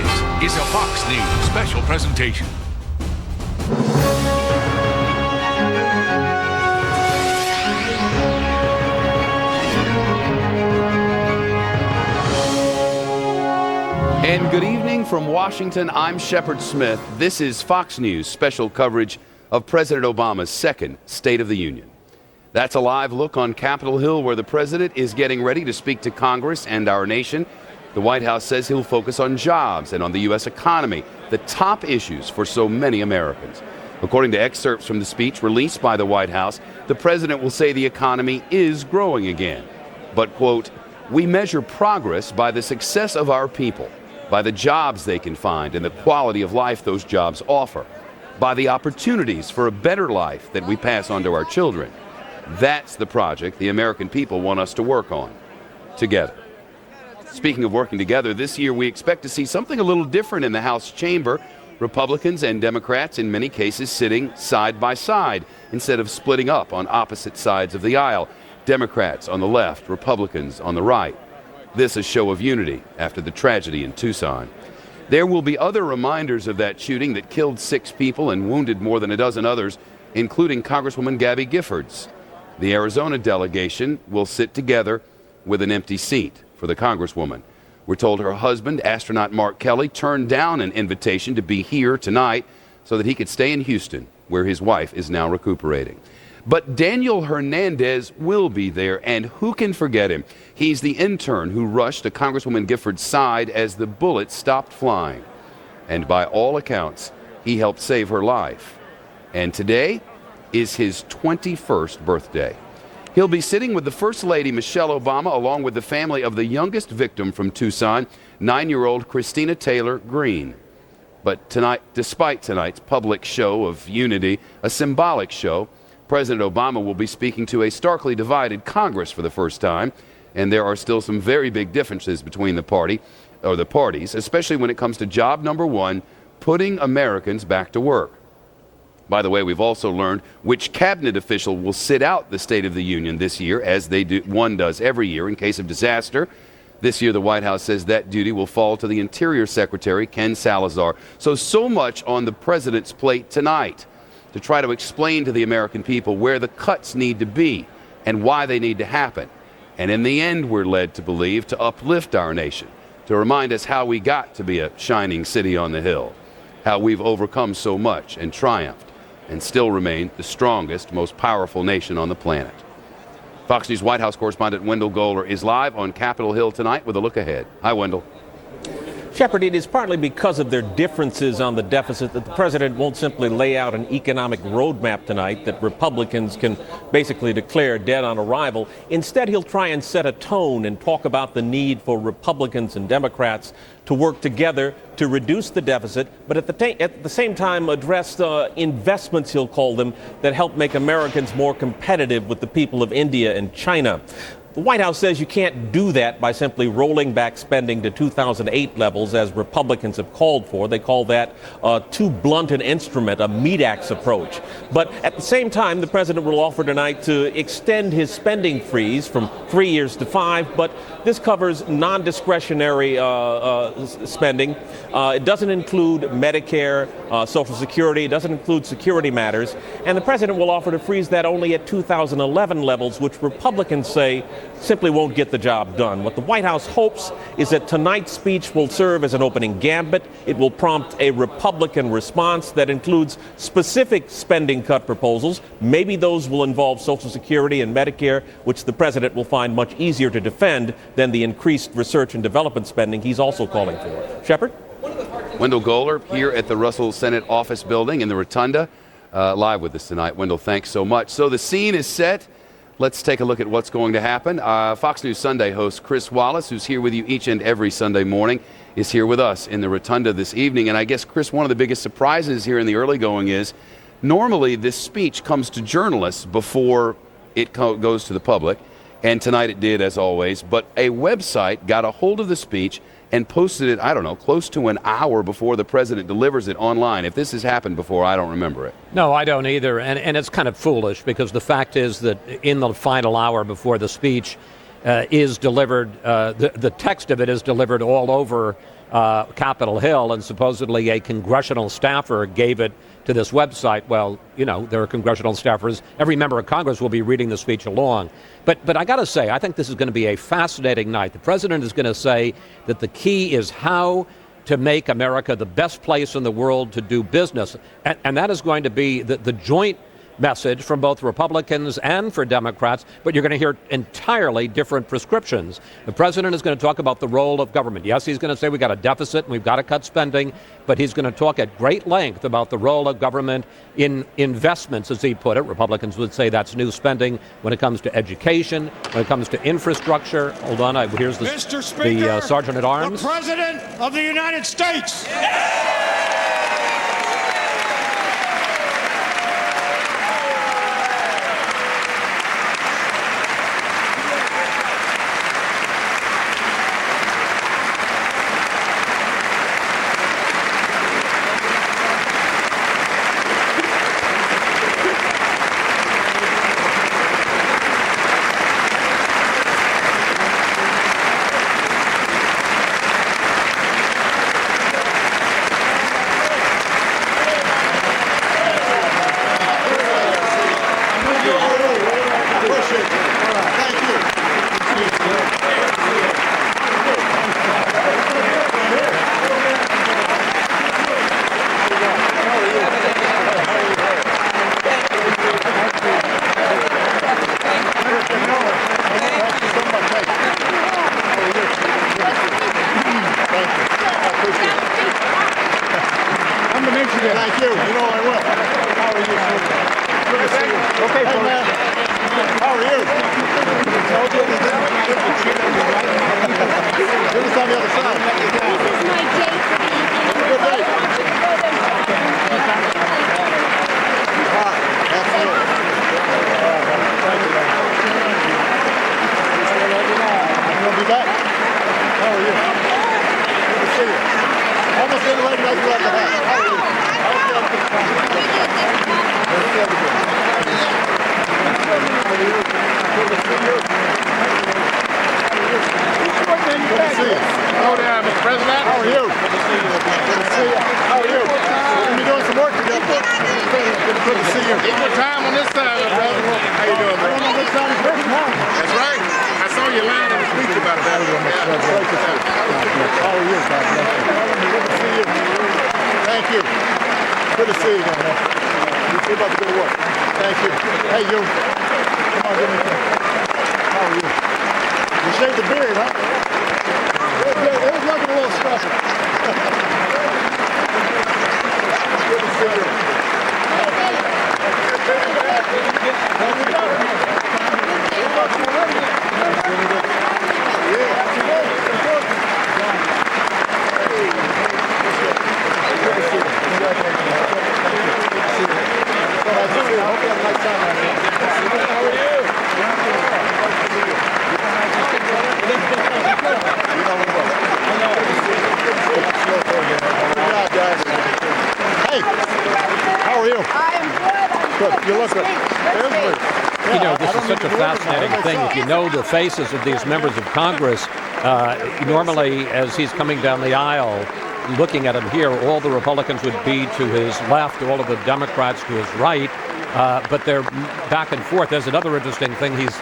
This is a Fox News special presentation. And good evening from Washington. I'm Shepard Smith. This is Fox News special coverage of President Obama's second State of the Union. That's a live look on Capitol Hill, where the president is getting ready to speak to Congress and our nation. The White House says he'll focus on jobs and on the U.S. economy, the top issues for so many Americans. According to excerpts from the speech released by the White House, the president will say the economy is growing again. But, quote, "We measure progress by the success of our people, by the jobs they can find and the quality of life those jobs offer, by the opportunities for a better life that we pass on to our children. That's the project the American people want us to work on together." Speaking of working together, this year we expect to see something a little different in the House chamber. Republicans and Democrats in many cases sitting side by side instead of splitting up on opposite sides of the aisle. Democrats on the left, Republicans on the right. This a show of unity after the tragedy in Tucson. There will be other reminders of that shooting that killed 6 people and wounded more than a dozen others, including Congresswoman Gabby Giffords. The Arizona delegation will sit together with an empty seat for the Congresswoman. We're told her husband, astronaut Mark Kelly, turned down an invitation to be here tonight so that he could stay in Houston, where his wife is now recuperating. But Daniel Hernandez will be there, and who can forget him? He's the intern who rushed to Congresswoman Giffords' side as the bullet stopped flying. And by all accounts, he helped save her life. And today is his 21st birthday. He'll be sitting with the First Lady, Michelle Obama, along with the family of the youngest victim from Tucson, 9-year-old Christina Taylor Greene. But tonight, despite tonight's public show of unity, a symbolic show, President Obama will be speaking to a starkly divided Congress for the first time, and there are still some very big differences between the parties, especially when it comes to job number 1, putting Americans back to work. By the way, we've also learned which cabinet official will sit out the State of the Union this year, as one does every year in case of disaster. This year, the White House says that duty will fall to the Interior Secretary, Ken Salazar. So much on the president's plate tonight to try to explain to the American people where the cuts need to be and why they need to happen. And in the end, we're led to believe, to uplift our nation, to remind us how we got to be a shining city on the hill, how we've overcome so much and triumphed, and still remain the strongest, most powerful nation on the planet. Fox News White House correspondent Wendell Goler is live on Capitol Hill tonight with a look ahead. Hi, Wendell. Shepard, it is partly because of their differences on the deficit that the president won't simply lay out an economic roadmap tonight that Republicans can basically declare dead on arrival. Instead, he'll try and set a tone and talk about the need for Republicans and Democrats to work together to reduce the deficit, but at the same time address investments, he'll call them, that help make Americans more competitive with the people of India and China. The White House says you can't do that by simply rolling back spending to 2008 levels, as Republicans have called for. They call that too blunt an instrument, a meat axe approach. But at the same time, the president will offer tonight to extend his spending freeze from 3 years to 5, but this covers non-discretionary spending. It doesn't include Medicare, Social Security. It doesn't include security matters. And the president will offer to freeze that only at 2011 levels, which Republicans say simply won't get the job done. What the White House hopes is that tonight's speech will serve as an opening gambit. It will prompt a Republican response that includes specific spending cut proposals. Maybe those will involve Social Security and Medicare, which the president will find much easier to defend than the increased research and development spending he's also calling for. Shepard? Wendell Goler here at the Russell Senate Office Building in the Rotunda, live with us tonight. Wendell, thanks so much. So the scene is set. Let's take a look at what's going to happen. Fox News Sunday host Chris Wallace, who's here with you each and every Sunday morning, is here with us in the Rotunda this evening. And I guess, Chris, one of the biggest surprises here in the early going is normally this speech comes to journalists before it goes to the public. And tonight it did, as always. But a website got a hold of the speech and posted it, I don't know, close to an hour before the president delivers it online. If this has happened before, I don't remember it. No, I don't either. And it's kind of foolish, because the fact is that in the final hour before the speech, is delivered, the text of it is delivered all over Capitol Hill, and supposedly a congressional staffer gave it to this website. Well, you know, there are congressional staffers. Every member of Congress will be reading the speech along. But I got to say, I think this is going to be a fascinating night. The president is going to say that the key is how to make America the best place in the world to do business. And that is going to be the joint message from both Republicans and for Democrats, but you're going to hear entirely different prescriptions. The president is going to talk about the role of government. Yes, he's going to say we got a deficit and we've got to cut spending, but he's going to talk at great length about the role of government in investments, as he put it. Republicans would say that's new spending when it comes to education, when it comes to infrastructure. Hold on, here's the Sergeant at Arms. The President of the United States. Thank you. You know I will. How are you? Good to see you. Okay, hey, man. How are you? Give us on the other side. This is my day for the evening. Good day. Absolutely. I'm going to be back. How are you? Good to see you. Almost didn't let me know you at the house. How are you? Hello there, Mr. President. How are you? Good to see you. Good to see you. How are you? We've been doing some work together. Good to see you. Equal time on this side, Mr. President. How you doing, I don't know which side is working now. That's right. I saw you lying in the speech about it. How are you? God bless you. Good to see you. Thank you. Good to see you, man. You're about to go to work. Thank you. Hey, you. Come on, give me a kiss. How are you? You shaved the beard, huh? It was looking a little special. Good to see you. Hey, how are you? I am good. Good. You look good. You know, this is such a fascinating thing. If you know the faces of these members of Congress, normally as he's coming down the aisle, looking at him here, all the Republicans would be to his left, all of the Democrats to his right, but they're back and forth. There's another interesting thing. He's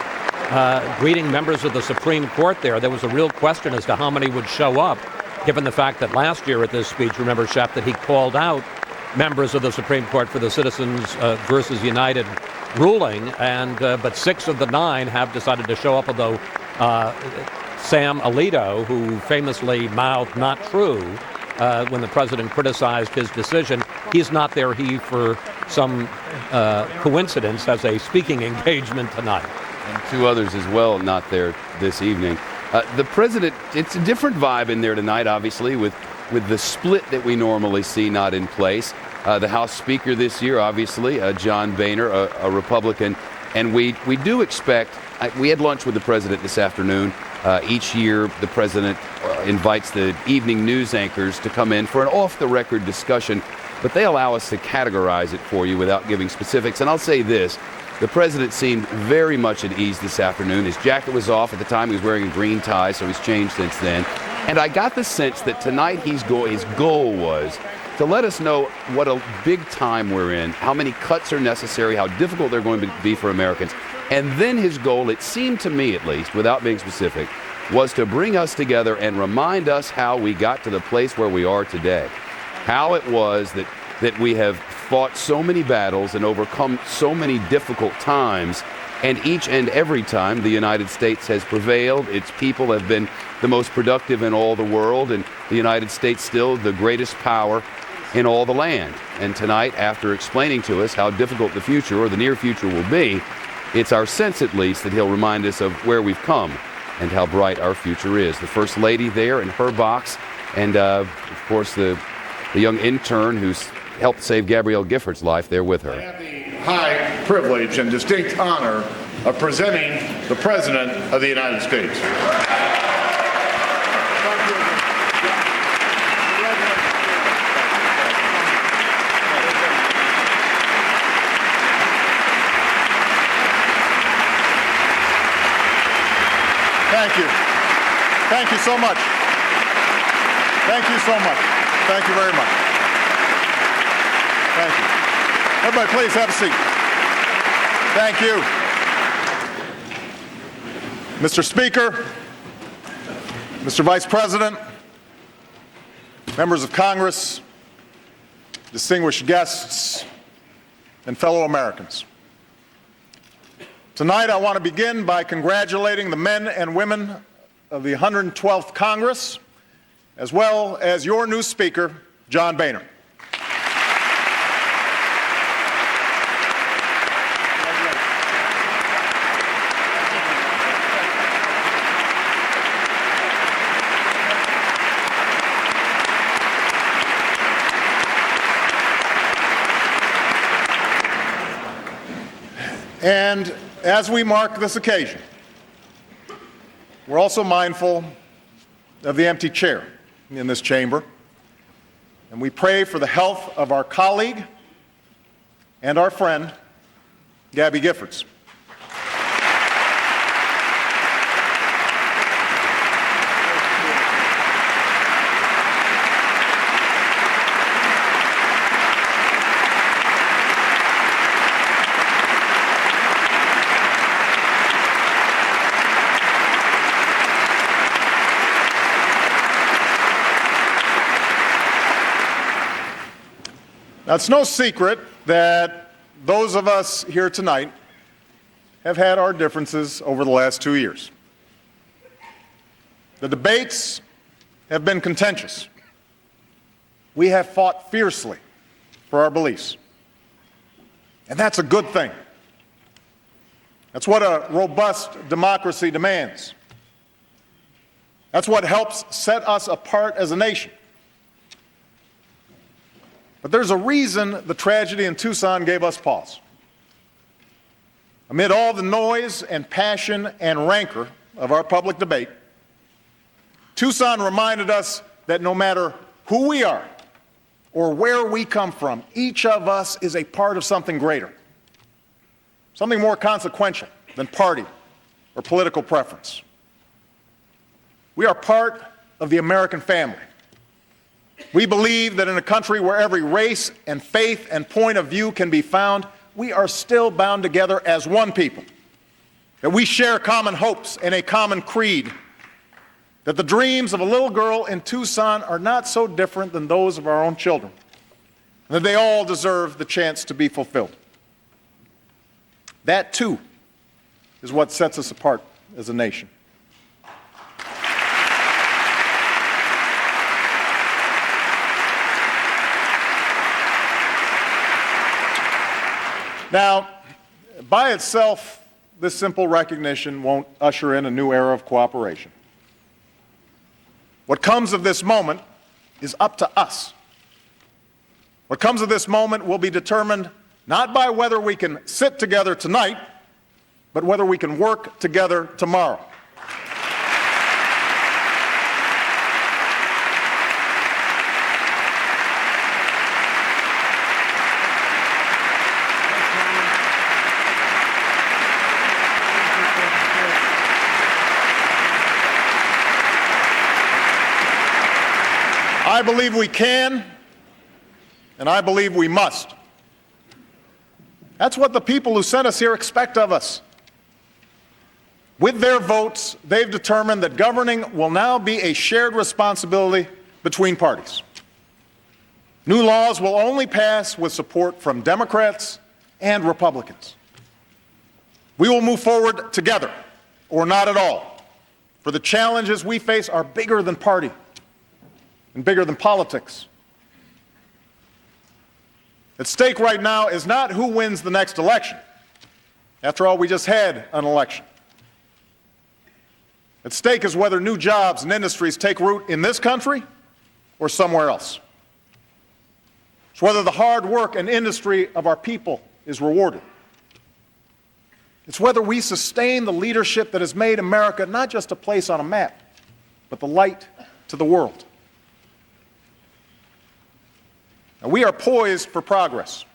greeting members of the Supreme Court there. There was a real question as to how many would show up, given the fact that last year at this speech, remember, Shep, that he called out members of the Supreme Court for the Citizens versus United ruling, and but 6 of the 9 have decided to show up, although Sam Alito, who famously mouthed "not true" when the president criticized his decision, he's not there. He, for some coincidence, has a speaking engagement tonight. And 2 others as well not there this evening. The president, it's a different vibe in there tonight, obviously, with the split that we normally see not in place. The House Speaker this year, obviously, John Boehner, a Republican. And we do expect, we had lunch with the president this afternoon. Each year, the president invites the evening news anchors to come in for an off-the-record discussion, but they allow us to categorize it for you without giving specifics. And I'll say this, The president seemed very much at ease this afternoon. His jacket was off at the time. He was wearing a green tie, so he's changed since then. And I got the sense that tonight his goal was to let us know what a big time we're in, how many cuts are necessary, how difficult they're going to be for Americans. And then his goal, it seemed to me at least, without being specific, was to bring us together and remind us how we got to the place where we are today. How it was that we have fought so many battles and overcome so many difficult times, and each and every time the United States has prevailed. Its people have been the most productive in all the world, and the United States still the greatest power in all the land. And tonight, after explaining to us how difficult the future or the near future will be, it's our sense at least that he'll remind us of where we've come and how bright our future is. The First Lady there in her box, and of course the young intern who's helped save Gabrielle Giffords' life there with her. I have the high privilege and distinct honor of presenting the President of the United States. Thank you. Thank you so much. Thank you so much. Thank you very much. Thank you. Everybody, please have a seat. Thank you. Mr. Speaker, Mr. Vice President, members of Congress, distinguished guests, and fellow Americans. Tonight, I want to begin by congratulating the men and women of the 112th Congress, as well as your new Speaker, John Boehner. And as we mark this occasion, we're also mindful of the empty chair in this chamber, and we pray for the health of our colleague and our friend, Gabby Giffords. Now, it's no secret that those of us here tonight have had our differences over the last 2 years. The debates have been contentious. We have fought fiercely for our beliefs. And that's a good thing. That's what a robust democracy demands. That's what helps set us apart as a nation. But there's a reason the tragedy in Tucson gave us pause. Amid all the noise and passion and rancor of our public debate, Tucson reminded us that no matter who we are or where we come from, each of us is a part of something greater, something more consequential than party or political preference. We are part of the American family. We believe that in a country where every race and faith and point of view can be found, we are still bound together as one people, that we share common hopes and a common creed, that the dreams of a little girl in Tucson are not so different than those of our own children, and that they all deserve the chance to be fulfilled. That, too, is what sets us apart as a nation. Now, by itself, this simple recognition won't usher in a new era of cooperation. What comes of this moment is up to us. What comes of this moment will be determined not by whether we can sit together tonight, but whether we can work together tomorrow. I believe we can, and I believe we must. That's what the people who sent us here expect of us. With their votes, they've determined that governing will now be a shared responsibility between parties. New laws will only pass with support from Democrats and Republicans. We will move forward together, or not at all, for the challenges we face are bigger than party and bigger than politics. At stake right now is not who wins the next election. After all, we just had an election. At stake is whether new jobs and industries take root in this country or somewhere else. It's whether the hard work and industry of our people is rewarded. It's whether we sustain the leadership that has made America not just a place on a map, but the light to the world. Now, we are poised for progress.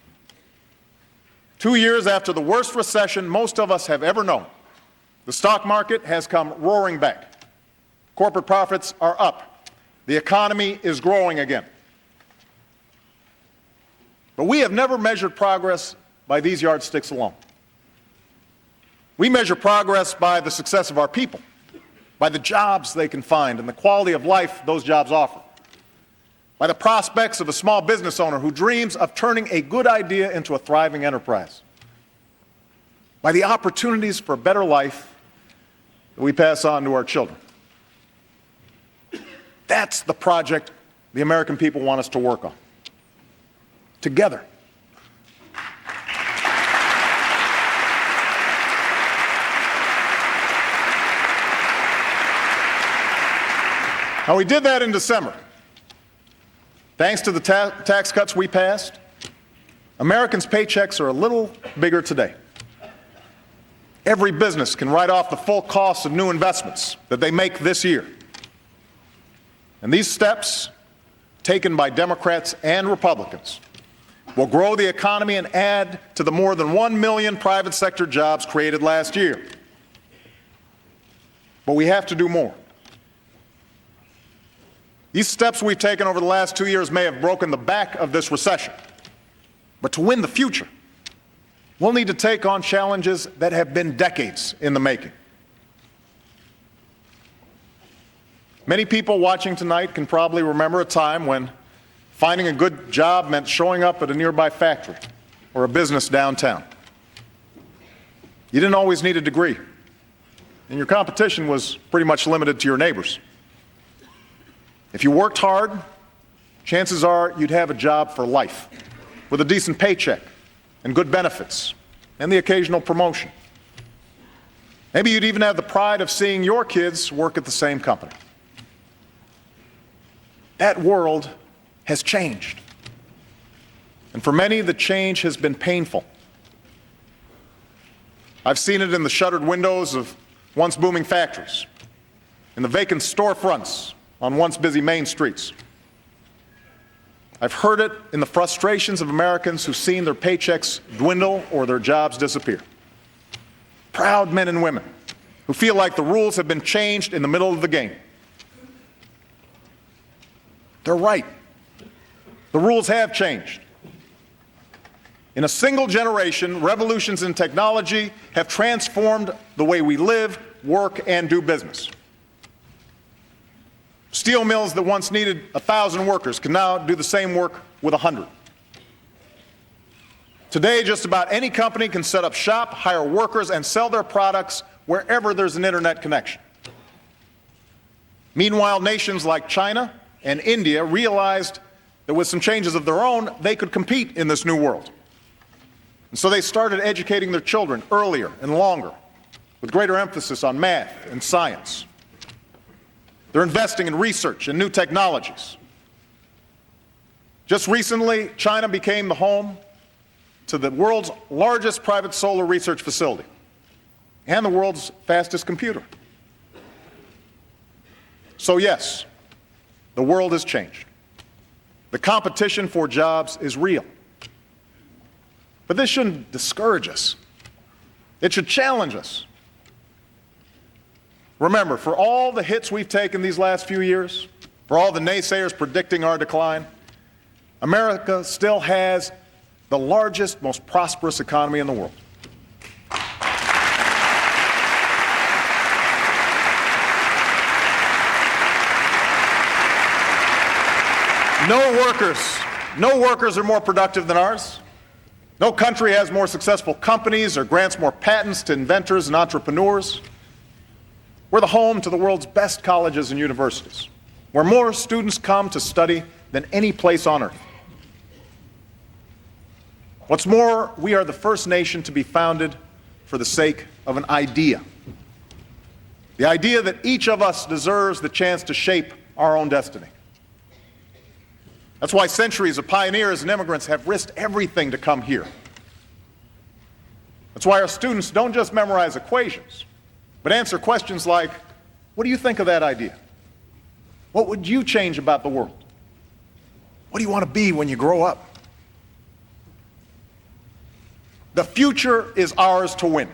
2 years after the worst recession most of us have ever known, the stock market has come roaring back. Corporate profits are up. The economy is growing again. But we have never measured progress by these yardsticks alone. We measure progress by the success of our people, by the jobs they can find and the quality of life those jobs offer, by the prospects of a small business owner who dreams of turning a good idea into a thriving enterprise, by the opportunities for a better life that we pass on to our children. That's the project the American people want us to work on. Together. Now, we did that in December. Thanks to the tax cuts we passed, Americans' paychecks are a little bigger today. Every business can write off the full cost of new investments that they make this year. And these steps, taken by Democrats and Republicans, will grow the economy and add to the more than 1 million private sector jobs created last year. But we have to do more. These steps we've taken over the last 2 years may have broken the back of this recession. But to win the future, we'll need to take on challenges that have been decades in the making. Many people watching tonight can probably remember a time when finding a good job meant showing up at a nearby factory or a business downtown. You didn't always need a degree, and your competition was pretty much limited to your neighbors. If you worked hard, chances are you'd have a job for life, with a decent paycheck and good benefits and the occasional promotion. Maybe you'd even have the pride of seeing your kids work at the same company. That world has changed. And for many, the change has been painful. I've seen it in the shuttered windows of once booming factories, in the vacant storefronts on once busy main streets. I've heard it in the frustrations of Americans who've seen their paychecks dwindle or their jobs disappear. Proud men and women who feel like the rules have been changed in the middle of the game. They're right. The rules have changed. In a single generation, revolutions in technology have transformed the way we live, work, and do business. Steel mills that once needed 1,000 workers can now do the same work with 100. Today, just about any company can set up shop, hire workers, and sell their products wherever there's an internet connection. Meanwhile, nations like China and India realized that with some changes of their own, they could compete in this new world. And so they started educating their children earlier and longer, with greater emphasis on math and science. They're investing in research and new technologies. Just recently, China became the home to the world's largest private solar research facility and the world's fastest computer. So yes, the world has changed. The competition for jobs is real. But this shouldn't discourage us. It should challenge us. Remember, for all the hits we've taken these last few years, For all the naysayers predicting our decline, America still has the largest, most prosperous economy in the world. No workers are more productive than ours. No country has more successful companies or grants more patents to inventors and entrepreneurs. We're the home to the world's best colleges and universities, where more students come to study than any place on earth. What's more, we are the first nation to be founded for the sake of an idea. The idea that each of us deserves the chance to shape our own destiny. That's why centuries of pioneers and immigrants have risked everything to come here. That's why our students don't just memorize equations, but answer questions like, what do you think of that idea? What would you change about the world? What do you want to be when you grow up? The future is ours to win.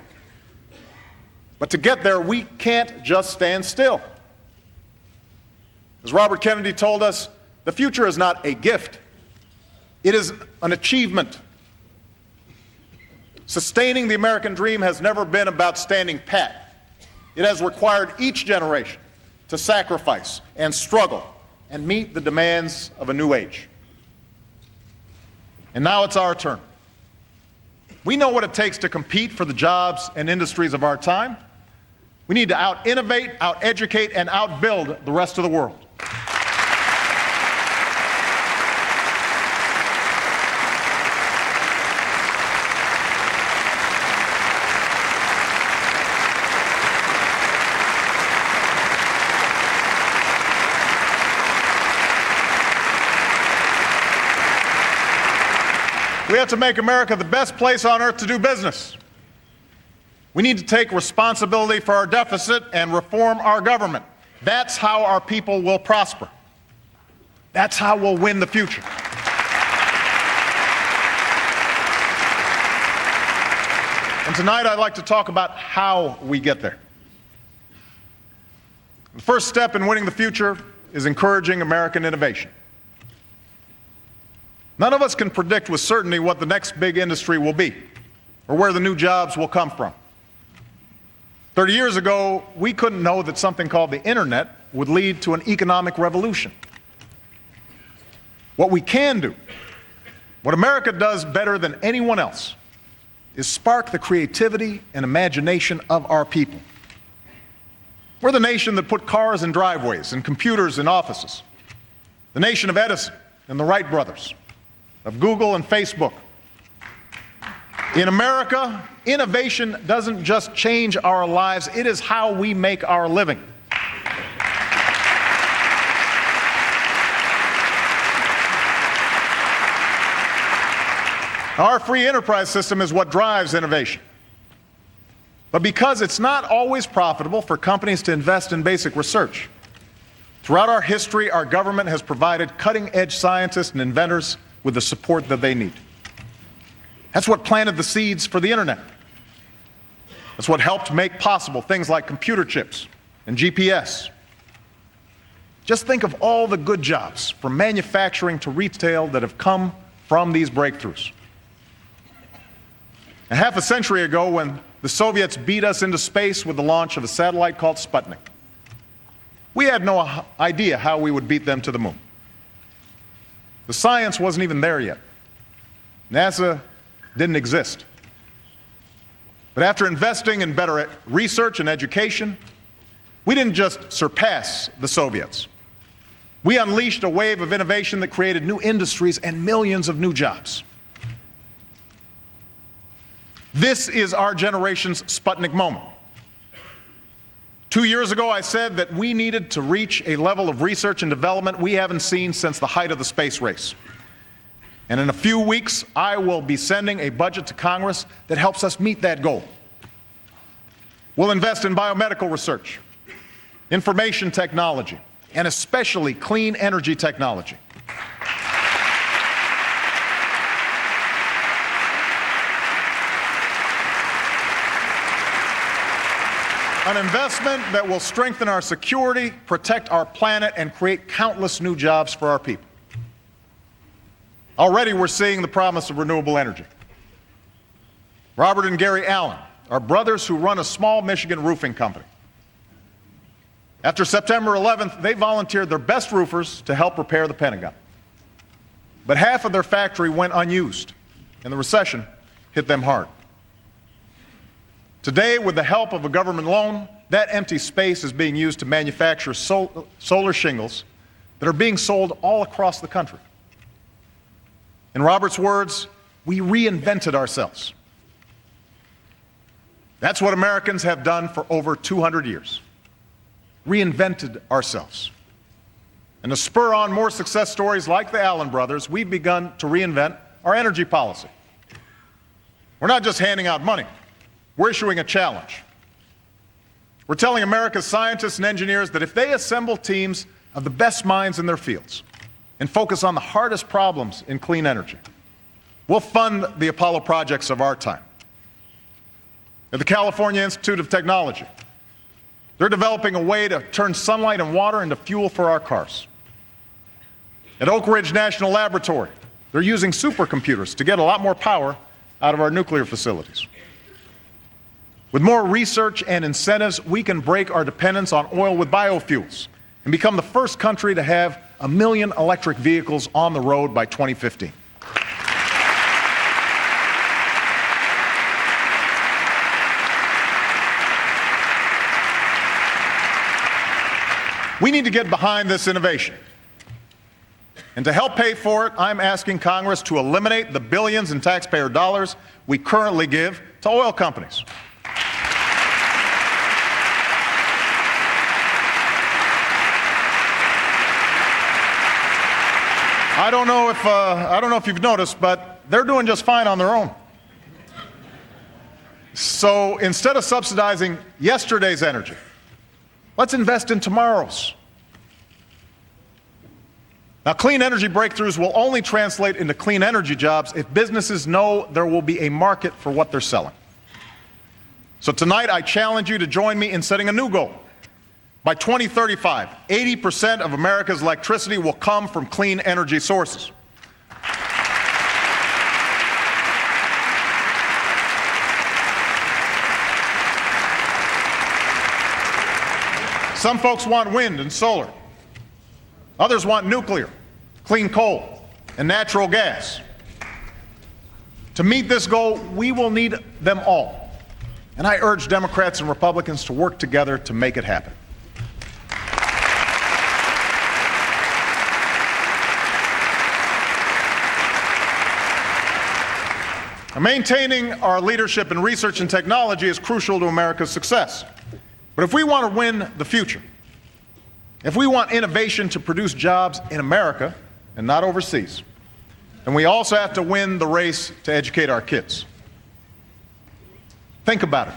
But to get there, we can't just stand still. As Robert Kennedy told us, the future is not a gift. It is an achievement. Sustaining the American dream has never been about standing pat. It has required each generation to sacrifice and struggle and meet the demands of a new age. And now it's our turn. We know what it takes to compete for the jobs and industries of our time. We need to out-innovate, out-educate, and out-build the rest of the world. We have to make America the best place on earth to do business. We need to take responsibility for our deficit and reform our government. That's how our people will prosper. That's how we'll win the future. And tonight I'd like to talk about how we get there. The first step in winning the future is encouraging American innovation. None of us can predict with certainty what the next big industry will be or where the new jobs will come from. 30 years ago, we couldn't know that something called the internet would lead to an economic revolution. What we can do, what America does better than anyone else, is spark the creativity and imagination of our people. We're the nation that put cars in driveways and computers in offices. The nation of Edison and the Wright brothers, of Google and Facebook. In America, innovation doesn't just change our lives, it is how we make our living. Our free enterprise system is what drives innovation. But because it's not always profitable for companies to invest in basic research, throughout our history, our government has provided cutting-edge scientists and inventors with the support that they need. That's what planted the seeds for the internet. That's what helped make possible things like computer chips and GPS. Just think of all the good jobs, from manufacturing to retail, that have come from these breakthroughs. A half a century ago, when the Soviets beat us into space with the launch of a satellite called Sputnik, we had no idea how we would beat them to the moon. The science wasn't even there yet. NASA didn't exist. But after investing in better research and education, we didn't just surpass the Soviets. We unleashed a wave of innovation that created new industries and millions of new jobs. This is our generation's Sputnik moment. 2 years ago, I said that we needed to reach a level of research and development we haven't seen since the height of the space race. And in a few weeks, I will be sending a budget to Congress that helps us meet that goal. We'll invest in biomedical research, information technology, and especially clean energy technology. An investment that will strengthen our security, protect our planet, and create countless new jobs for our people. Already we're seeing the promise of renewable energy. Robert and Gary Allen are brothers who run a small Michigan roofing company. After September 11th, they volunteered their best roofers to help repair the Pentagon. But half of their factory went unused, and the recession hit them hard. Today, with the help of a government loan, that empty space is being used to manufacture solar shingles that are being sold all across the country. In Robert's words, we reinvented ourselves. That's what Americans have done for over 200 years. Reinvented ourselves. And to spur on more success stories like the Allen brothers, we've begun to reinvent our energy policy. We're not just handing out money. We're issuing a challenge. We're telling America's scientists and engineers that if they assemble teams of the best minds in their fields and focus on the hardest problems in clean energy, we'll fund the Apollo projects of our time. At the California Institute of Technology, they're developing a way to turn sunlight and water into fuel for our cars. At Oak Ridge National Laboratory, they're using supercomputers to get a lot more power out of our nuclear facilities. With more research and incentives, we can break our dependence on oil with biofuels and become the first country to have 1 million electric vehicles on the road by 2015. We need to get behind this innovation. And to help pay for it, I'm asking Congress to eliminate the billions in taxpayer dollars we currently give to oil companies. I don't know if you've noticed, but they're doing just fine on their own. So instead of subsidizing yesterday's energy, let's invest in tomorrow's. Now, clean energy breakthroughs will only translate into clean energy jobs if businesses know there will be a market for what they're selling. So tonight, I challenge you to join me in setting a new goal. By 2035, 80% of America's electricity will come from clean energy sources. Some folks want wind and solar. Others want nuclear, clean coal, and natural gas. To meet this goal, we will need them all. And I urge Democrats and Republicans to work together to make it happen. Maintaining our leadership in research and technology is crucial to America's success. But if we want to win the future, if we want innovation to produce jobs in America and not overseas, then we also have to win the race to educate our kids. Think about it.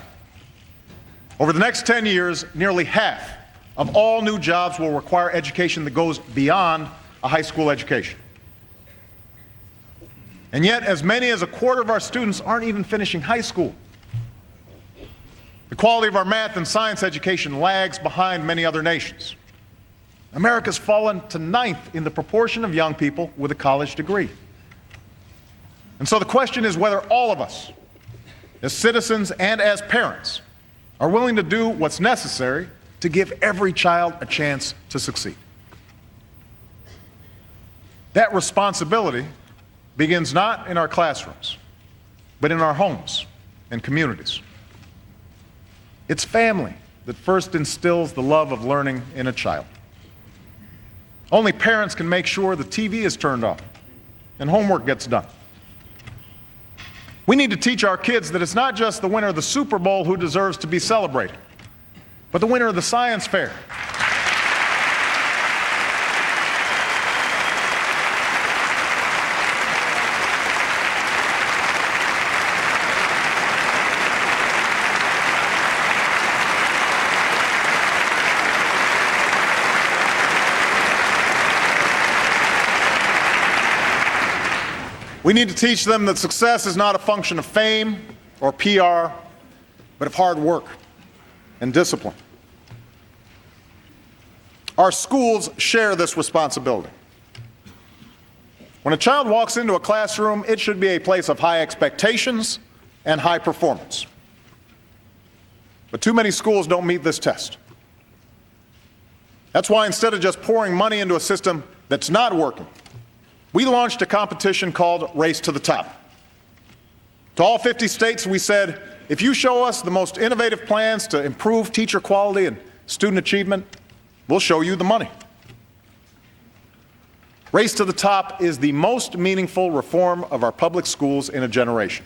Over the next 10 years, nearly half of all new jobs will require education that goes beyond a high school education. And yet, as many as a quarter of our students aren't even finishing high school. The quality of our math and science education lags behind many other nations. America's fallen to 9th in the proportion of young people with a college degree. And so the question is whether all of us, as citizens and as parents, are willing to do what's necessary to give every child a chance to succeed. That responsibility begins not in our classrooms, but in our homes and communities. It's family that first instills the love of learning in a child. Only parents can make sure the TV is turned off and homework gets done. We need to teach our kids that it's not just the winner of the Super Bowl who deserves to be celebrated, but the winner of the science fair. We need to teach them that success is not a function of fame or PR, but of hard work and discipline. Our schools share this responsibility. When a child walks into a classroom, it should be a place of high expectations and high performance. But too many schools don't meet this test. That's why instead of just pouring money into a system that's not working, we launched a competition called Race to the Top. To all 50 states, we said, if you show us the most innovative plans to improve teacher quality and student achievement, we'll show you the money. Race to the Top is the most meaningful reform of our public schools in a generation.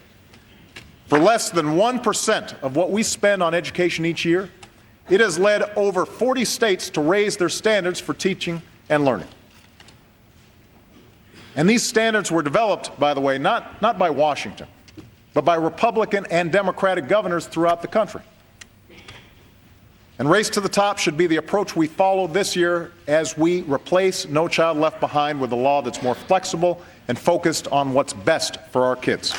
For less than 1% of what we spend on education each year, it has led over 40 states to raise their standards for teaching and learning. And these standards were developed, by the way, not by Washington, but by Republican and Democratic governors throughout the country. And Race to the Top should be the approach we follow this year as we replace No Child Left Behind with a law that's more flexible and focused on what's best for our kids.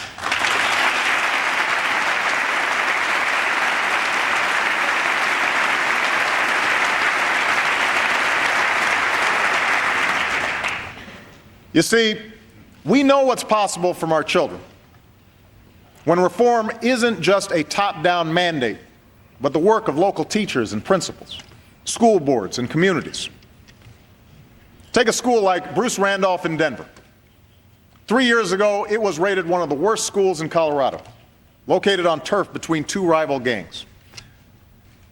You see, we know what's possible from our children when reform isn't just a top-down mandate, but the work of local teachers and principals, school boards and communities. Take a school like Bruce Randolph in Denver. 3 years ago, it was rated one of the worst schools in Colorado, located on turf between two rival gangs.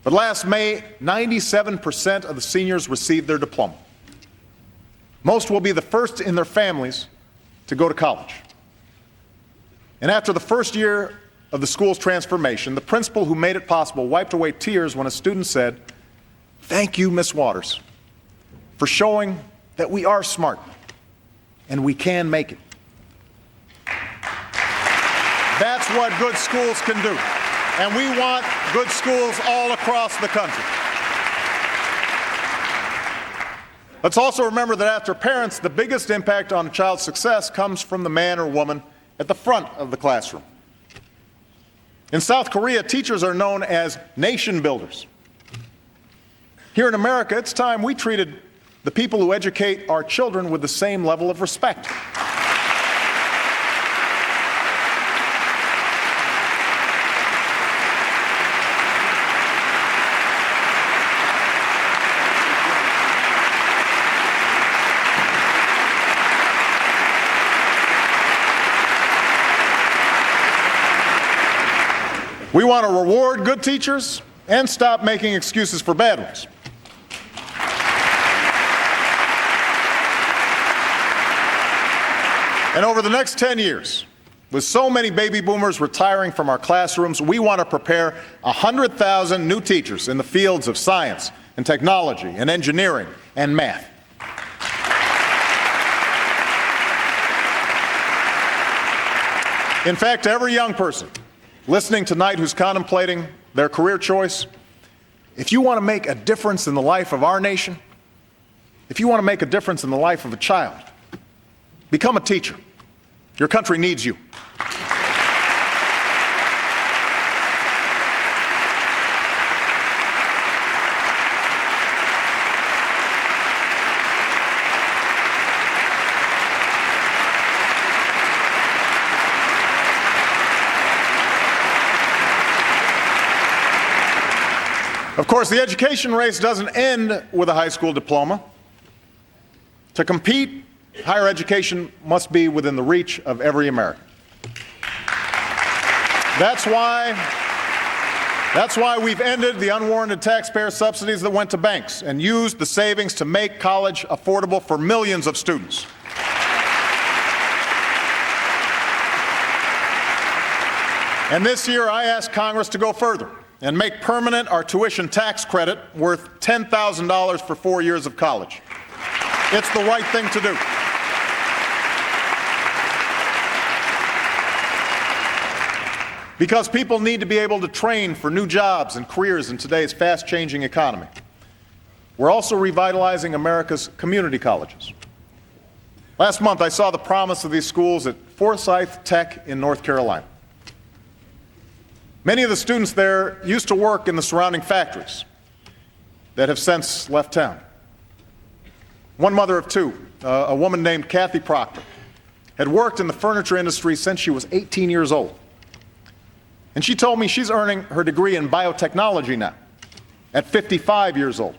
But last May, 97% of the seniors received their diploma. Most will be the first in their families to go to college. And after the first year of the school's transformation, the principal who made it possible wiped away tears when a student said, "Thank you, Miss Waters, for showing that we are smart and we can make it." That's what good schools can do. And we want good schools all across the country. Let's also remember that after parents, the biggest impact on a child's success comes from the man or woman at the front of the classroom. In South Korea, teachers are known as nation builders. Here in America, it's time we treated the people who educate our children with the same level of respect. We want to reward good teachers and stop making excuses for bad ones. And over the next 10 years, with so many baby boomers retiring from our classrooms, we want to prepare 100,000 new teachers in the fields of science and technology and engineering and math. In fact, every young person listening tonight who's contemplating their career choice, if you want to make a difference in the life of our nation, if you want to make a difference in the life of a child, become a teacher. Your country needs you. Of course, the education race doesn't end with a high school diploma. To compete, higher education must be within the reach of every American. That's why we've ended the unwarranted taxpayer subsidies that went to banks and used the savings to make college affordable for millions of students. And this year, I asked Congress to go further and make permanent our tuition tax credit worth $10,000 for 4 years of college. It's the right thing to do. Because people need to be able to train for new jobs and careers in today's fast-changing economy. We're also revitalizing America's community colleges. Last month, I saw the promise of these schools at Forsyth Tech in North Carolina. Many of the students there used to work in the surrounding factories that have since left town. One mother of two, a woman named Kathy Proctor, had worked in the furniture industry since she was 18 years old. And she told me she's earning her degree in biotechnology now, at 55 years old.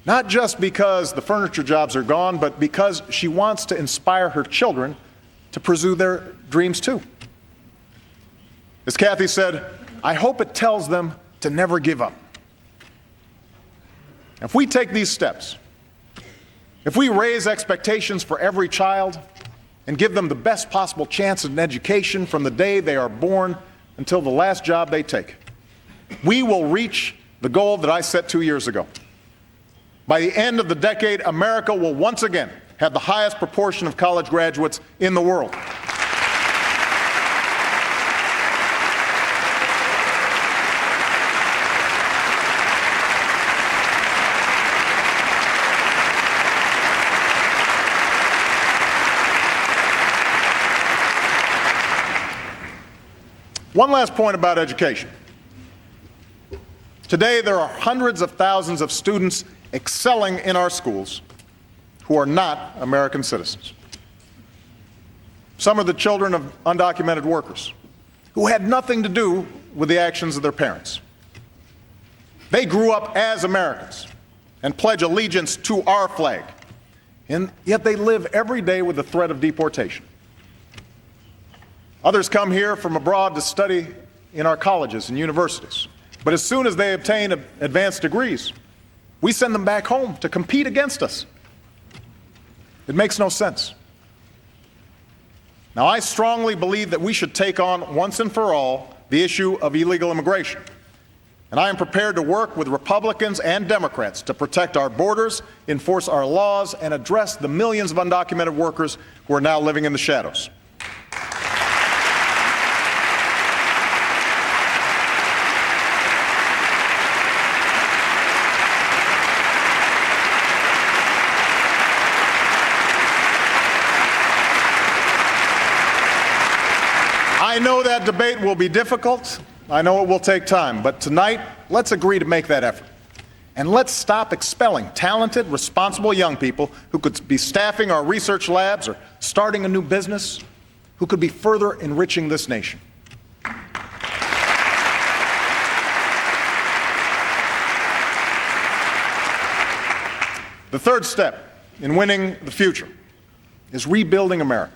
Not just because the furniture jobs are gone, but because she wants to inspire her children to pursue their dreams too. As Kathy said, I hope it tells them to never give up. If we take these steps, if we raise expectations for every child and give them the best possible chance at an education from the day they are born until the last job they take, we will reach the goal that I set 2 years ago. By the end of the decade, America will once again have the highest proportion of college graduates in the world. One last point about education. Today, there are hundreds of thousands of students excelling in our schools who are not American citizens. Some are the children of undocumented workers who had nothing to do with the actions of their parents. They grew up as Americans and pledge allegiance to our flag, and yet they live every day with the threat of deportation. Others come here from abroad to study in our colleges and universities. But as soon as they obtain advanced degrees, we send them back home to compete against us. It makes no sense. Now, I strongly believe that we should take on once and for all the issue of illegal immigration. And I am prepared to work with Republicans and Democrats to protect our borders, enforce our laws, and address the millions of undocumented workers who are now living in the shadows. I know that debate will be difficult. I know it will take time. But tonight, let's agree to make that effort. And let's stop expelling talented, responsible young people who could be staffing our research labs or starting a new business, who could be further enriching this nation. The third step in winning the future is rebuilding America.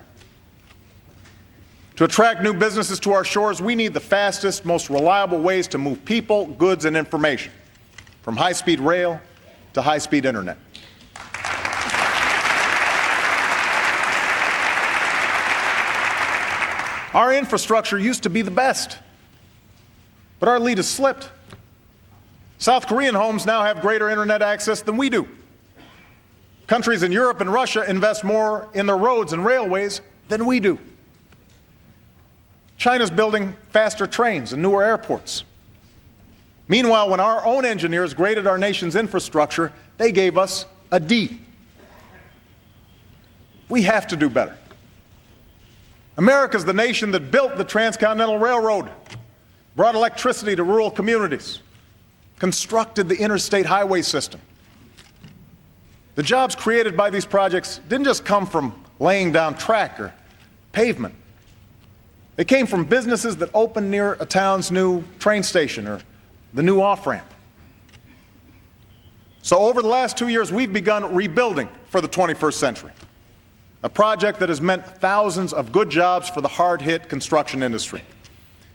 To attract new businesses to our shores, we need the fastest, most reliable ways to move people, goods, and information, from high-speed rail to high-speed internet. Our infrastructure used to be the best, but our lead has slipped. South Korean homes now have greater internet access than we do. Countries in Europe and Russia invest more in their roads and railways than we do. China's building faster trains and newer airports. Meanwhile, when our own engineers graded our nation's infrastructure, they gave us a D. We have to do better. America's the nation that built the Transcontinental Railroad, brought electricity to rural communities, constructed the interstate highway system. The jobs created by these projects didn't just come from laying down track or pavement. They came from businesses that opened near a town's new train station or the new off-ramp. So over the last 2 years, we've begun rebuilding for the 21st century, a project that has meant thousands of good jobs for the hard-hit construction industry.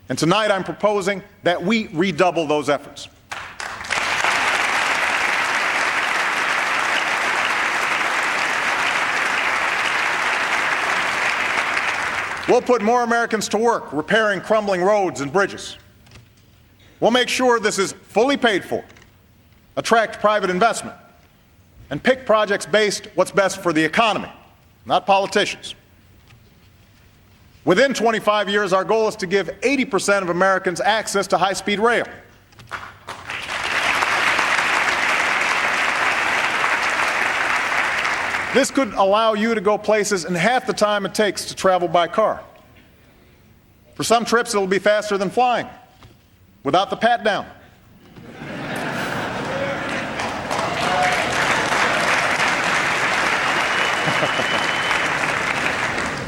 And tonight I'm proposing that we redouble those efforts. We'll put more Americans to work repairing crumbling roads and bridges. We'll make sure this is fully paid for, attract private investment, and pick projects based what's best for the economy, not politicians. Within 25 years, our goal is to give 80% of Americans access to high-speed rail. This could allow you to go places in half the time it takes to travel by car. For some trips, it'll be faster than flying, without the pat down.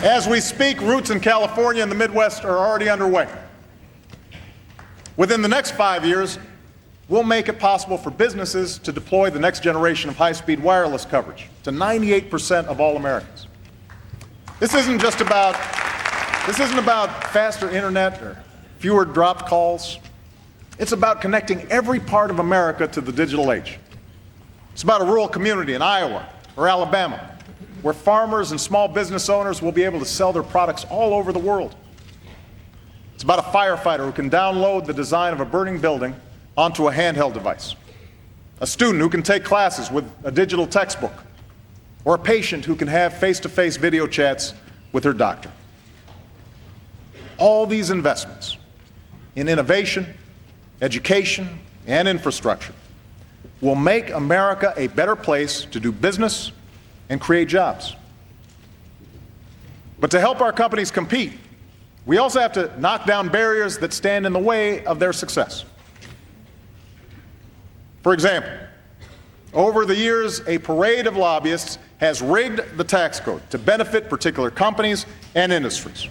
As we speak, routes in California and the Midwest are already underway. Within the next 5 years, we'll make it possible for businesses to deploy the next generation of high-speed wireless coverage to 98% of all Americans. This isn't about faster internet or fewer dropped calls. It's about connecting every part of America to the digital age. It's about a rural community in Iowa or Alabama where farmers and small business owners will be able to sell their products all over the world. It's about a firefighter who can download the design of a burning building onto a handheld device, a student who can take classes with a digital textbook, or a patient who can have face-to-face video chats with her doctor. All these investments in innovation, education, and infrastructure will make America a better place to do business and create jobs. But to help our companies compete, we also have to knock down barriers that stand in the way of their success. For example, over the years, a parade of lobbyists has rigged the tax code to benefit particular companies and industries.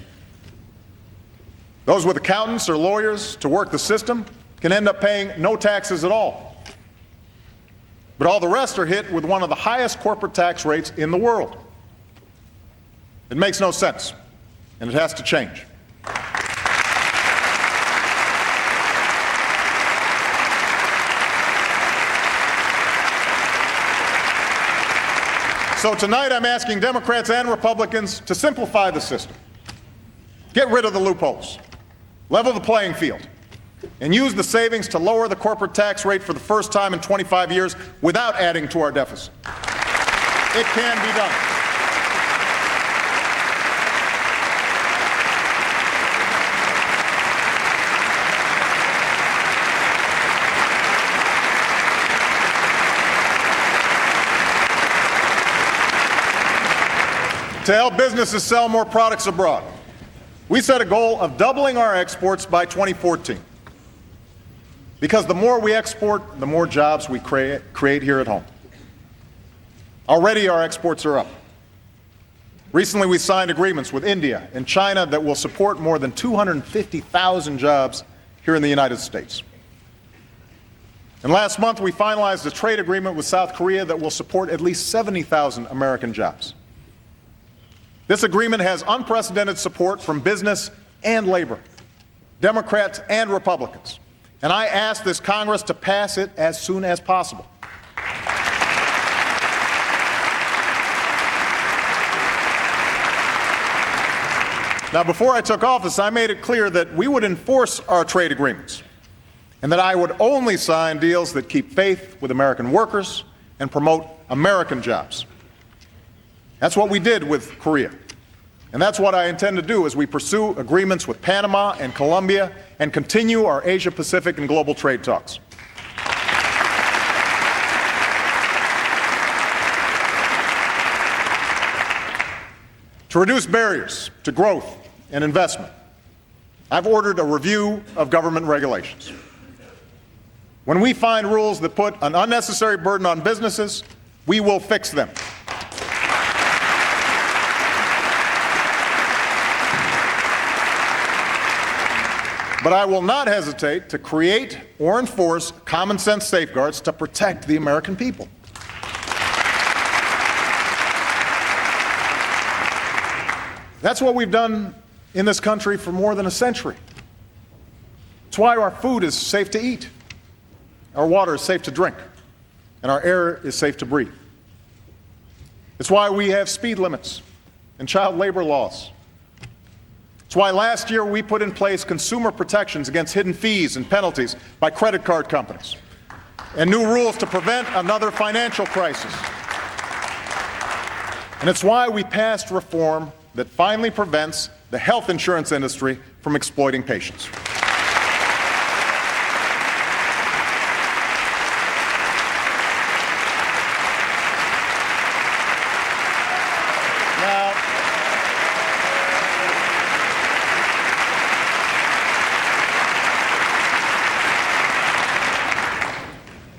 Those with accountants or lawyers to work the system can end up paying no taxes at all. But all the rest are hit with one of the highest corporate tax rates in the world. It makes no sense, and it has to change. So tonight I'm asking Democrats and Republicans to simplify the system, get rid of the loopholes, level the playing field, and use the savings to lower the corporate tax rate for the first time in 25 years without adding to our deficit. It can be done. To help businesses sell more products abroad, we set a goal of doubling our exports by 2014. Because the more we export, the more jobs we create here at home. Already our exports are up. Recently we signed agreements with India and China that will support more than 250,000 jobs here in the United States. And last month we finalized a trade agreement with South Korea that will support at least 70,000 American jobs. This agreement has unprecedented support from business and labor, Democrats and Republicans. And I ask this Congress to pass it as soon as possible. Now, before I took office, I made it clear that we would enforce our trade agreements and that I would only sign deals that keep faith with American workers and promote American jobs. That's what we did with Korea. And that's what I intend to do as we pursue agreements with Panama and Colombia and continue our Asia-Pacific and global trade talks. To reduce barriers to growth and investment, I've ordered a review of government regulations. When we find rules that put an unnecessary burden on businesses, we will fix them. But I will not hesitate to create or enforce common sense safeguards to protect the American people. That's what we've done in this country for more than a century. It's why our food is safe to eat, our water is safe to drink, and our air is safe to breathe. It's why we have speed limits and child labor laws. It's why last year we put in place consumer protections against hidden fees and penalties by credit card companies, and new rules to prevent another financial crisis. And it's why we passed reform that finally prevents the health insurance industry from exploiting patients.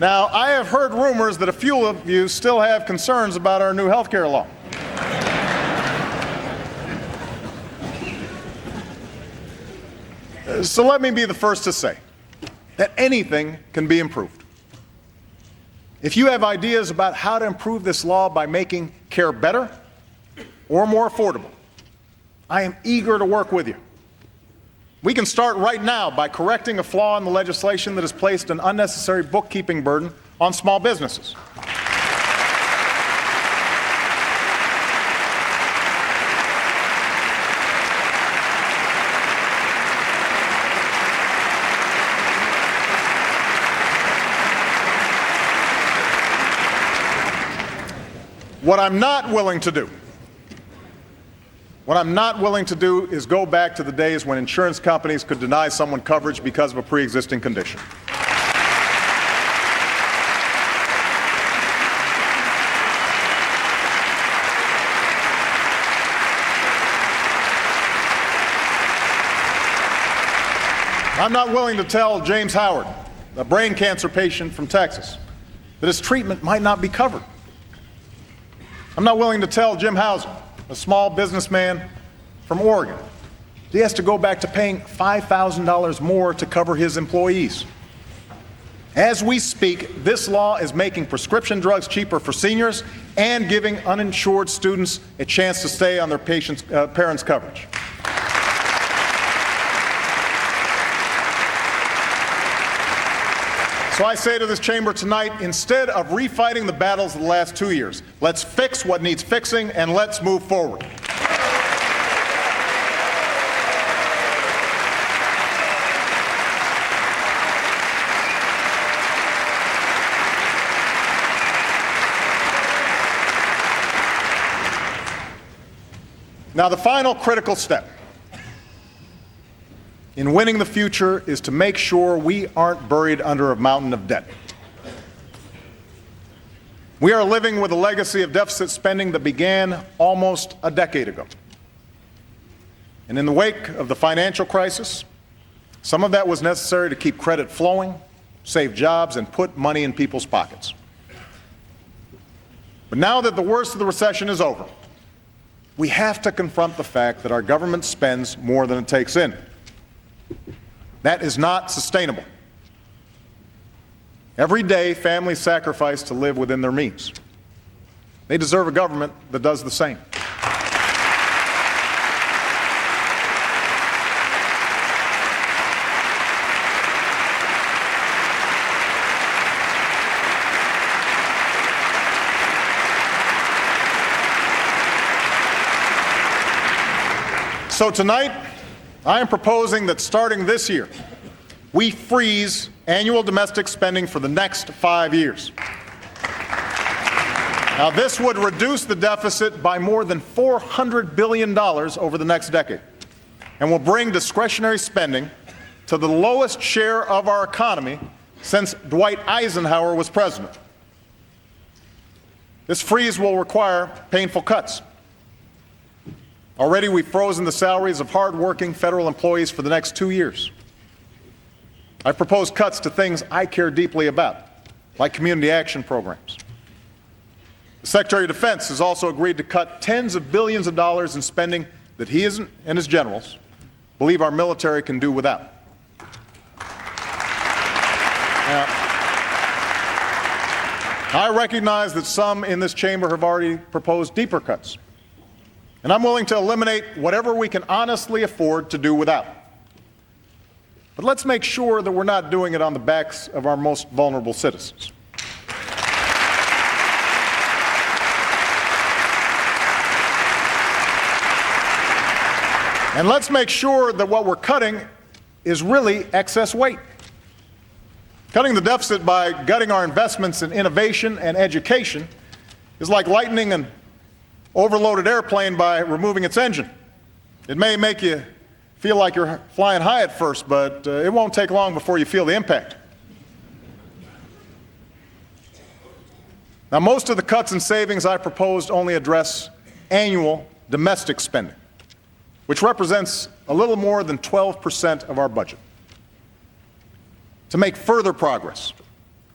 Now, I have heard rumors that a few of you still have concerns about our new health care law. So let me be the first to say that anything can be improved. If you have ideas about how to improve this law by making care better or more affordable, I am eager to work with you. We can start right now by correcting a flaw in the legislation that has placed an unnecessary bookkeeping burden on small businesses. What I'm not willing to do is go back to the days when insurance companies could deny someone coverage because of a pre-existing condition. I'm not willing to tell James Howard, a brain cancer patient from Texas, that his treatment might not be covered. I'm not willing to tell Jim Hauser, a small businessman from Oregon, he has to go back to paying $5,000 more to cover his employees. As we speak, this law is making prescription drugs cheaper for seniors and giving uninsured students a chance to stay on their parents' coverage. So I say to this chamber tonight, instead of refighting the battles of the last 2 years, let's fix what needs fixing and let's move forward. Now, the final critical step in winning the future is to make sure we aren't buried under a mountain of debt. We are living with a legacy of deficit spending that began almost a decade ago. And in the wake of the financial crisis, some of that was necessary to keep credit flowing, save jobs, and put money in people's pockets. But now that the worst of the recession is over, we have to confront the fact that our government spends more than it takes in. That is not sustainable. Every day, families sacrifice to live within their means. They deserve a government that does the same. So tonight, I am proposing that starting this year, we freeze annual domestic spending for the next 5 years. Now, this would reduce the deficit by more than $400 billion over the next decade and will bring discretionary spending to the lowest share of our economy since Dwight Eisenhower was president. This freeze will require painful cuts. Already, we've frozen the salaries of hard-working federal employees for the next 2 years. I've proposed cuts to things I care deeply about, like community action programs. The Secretary of Defense has also agreed to cut tens of billions of dollars in spending that he and his generals believe our military can do without. Now, I recognize that some in this chamber have already proposed deeper cuts. And I'm willing to eliminate whatever we can honestly afford to do without. But let's make sure that we're not doing it on the backs of our most vulnerable citizens. And let's make sure that what we're cutting is really excess weight. Cutting the deficit by gutting our investments in innovation and education is like lightening an overloaded airplane by removing its engine. It may make you feel like you're flying high at first, but it won't take long before you feel the impact. Now, most of the cuts and savings I proposed only address annual domestic spending, which represents a little more than 12% of our budget. To make further progress,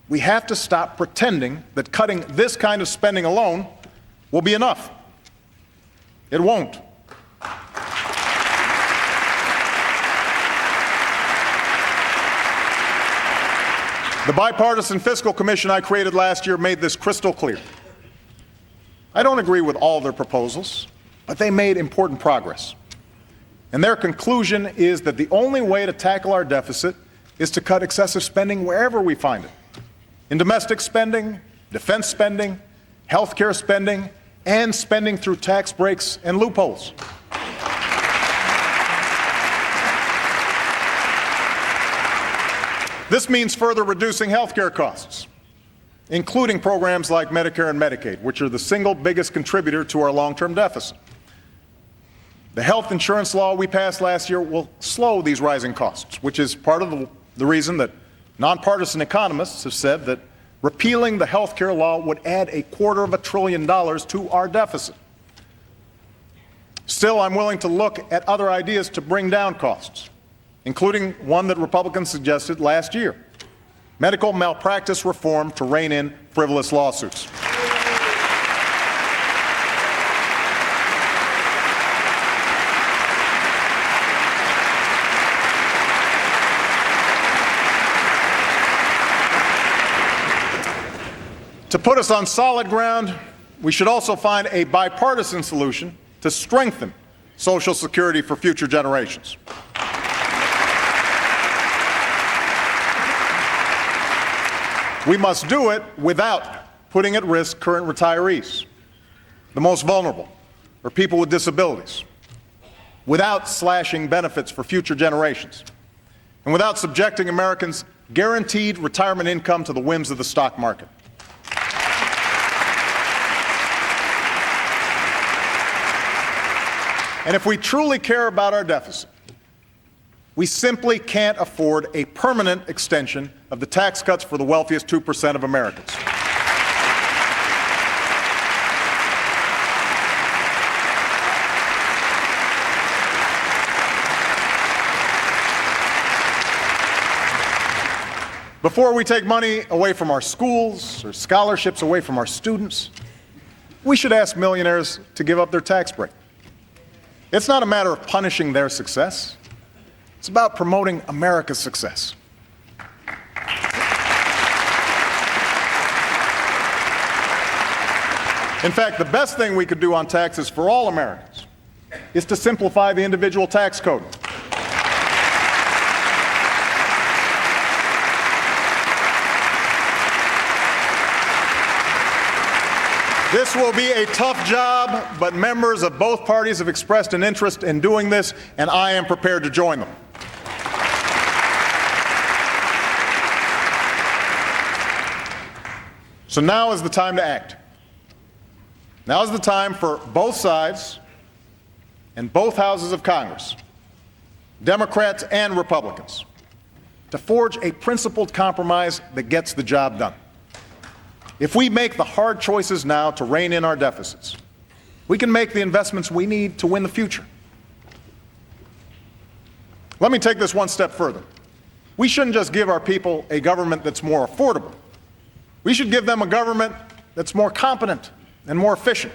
we have to stop pretending that cutting this kind of spending alone will be enough. It won't. The Bipartisan Fiscal Commission I created last year made this crystal clear. I don't agree with all their proposals, but they made important progress. And their conclusion is that the only way to tackle our deficit is to cut excessive spending wherever we find it. In domestic spending, defense spending, health care spending, and spending through tax breaks and loopholes. This means further reducing health care costs, including programs like Medicare and Medicaid, which are the single biggest contributor to our long-term deficit. The health insurance law we passed last year will slow these rising costs, which is part of the reason that nonpartisan economists have said that repealing the health care law would add $250 billion to our deficit. Still, I'm willing to look at other ideas to bring down costs, including one that Republicans suggested last year: medical malpractice reform to rein in frivolous lawsuits. To put us on solid ground, we should also find a bipartisan solution to strengthen Social Security for future generations. We must do it without putting at risk current retirees, the most vulnerable, or people with disabilities, without slashing benefits for future generations, and without subjecting Americans' guaranteed retirement income to the whims of the stock market. And if we truly care about our deficit, we simply can't afford a permanent extension of the tax cuts for the wealthiest 2% of Americans. Before we take money away from our schools or scholarships away from our students, we should ask millionaires to give up their tax break. It's not a matter of punishing their success. It's about promoting America's success. In fact, the best thing we could do on taxes for all Americans is to simplify the individual tax code. This will be a tough job, but members of both parties have expressed an interest in doing this, and I am prepared to join them. So now is the time to act. Now is the time for both sides and both houses of Congress, Democrats and Republicans, to forge a principled compromise that gets the job done. If we make the hard choices now to rein in our deficits, we can make the investments we need to win the future. Let me take this one step further. We shouldn't just give our people a government that's more affordable. We should give them a government that's more competent and more efficient.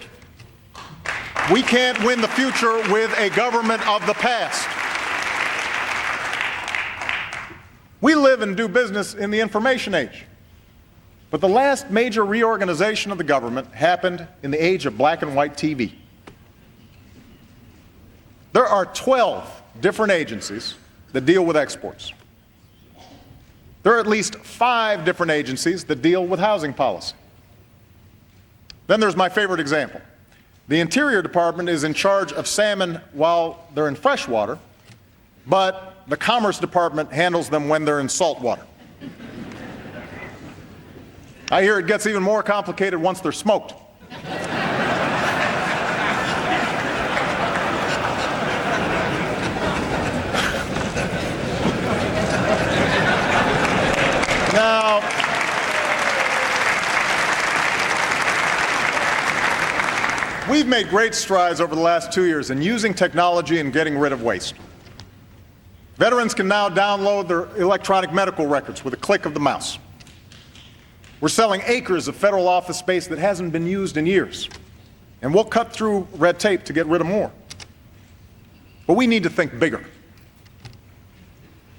We can't win the future with a government of the past. We live and do business in the information age. But the last major reorganization of the government happened in the age of black and white TV. There are 12 different agencies that deal with exports. There are at least 5 different agencies that deal with housing policy. Then there's my favorite example. The Interior Department is in charge of salmon while they're in freshwater, but the Commerce Department handles them when they're in saltwater. I hear it gets even more complicated once they're smoked. Now, we've made great strides over the last 2 years in using technology and getting rid of waste. Veterans can now download their electronic medical records with a click of the mouse. We're selling acres of federal office space that hasn't been used in years. And we'll cut through red tape to get rid of more. But we need to think bigger.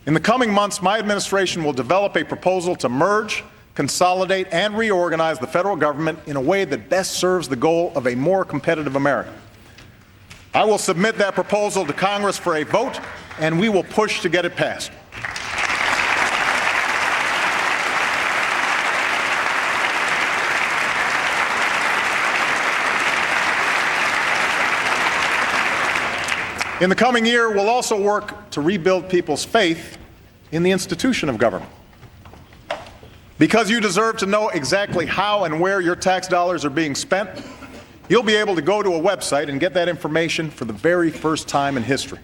In the coming months, my administration will develop a proposal to merge, consolidate, and reorganize the federal government in a way that best serves the goal of a more competitive America. I will submit that proposal to Congress for a vote, and we will push to get it passed. In the coming year, we'll also work to rebuild people's faith in the institution of government. Because you deserve to know exactly how and where your tax dollars are being spent, you'll be able to go to a website and get that information for the very first time in history.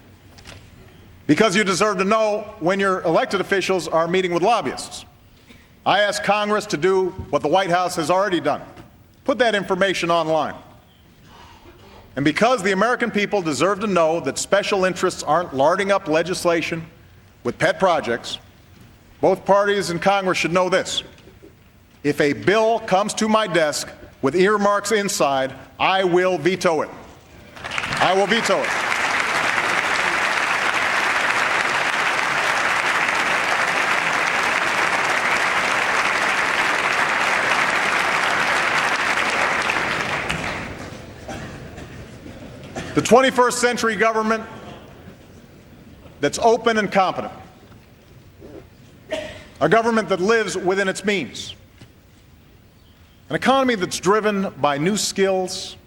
Because you deserve to know when your elected officials are meeting with lobbyists. I ask Congress to do what the White House has already done. Put that information online. And because the American people deserve to know that special interests aren't larding up legislation with pet projects, both parties in Congress should know this. If a bill comes to my desk with earmarks inside, I will veto it. I will veto it. The 21st century government that's open and competent, a government that lives within its means, an economy that's driven by new skills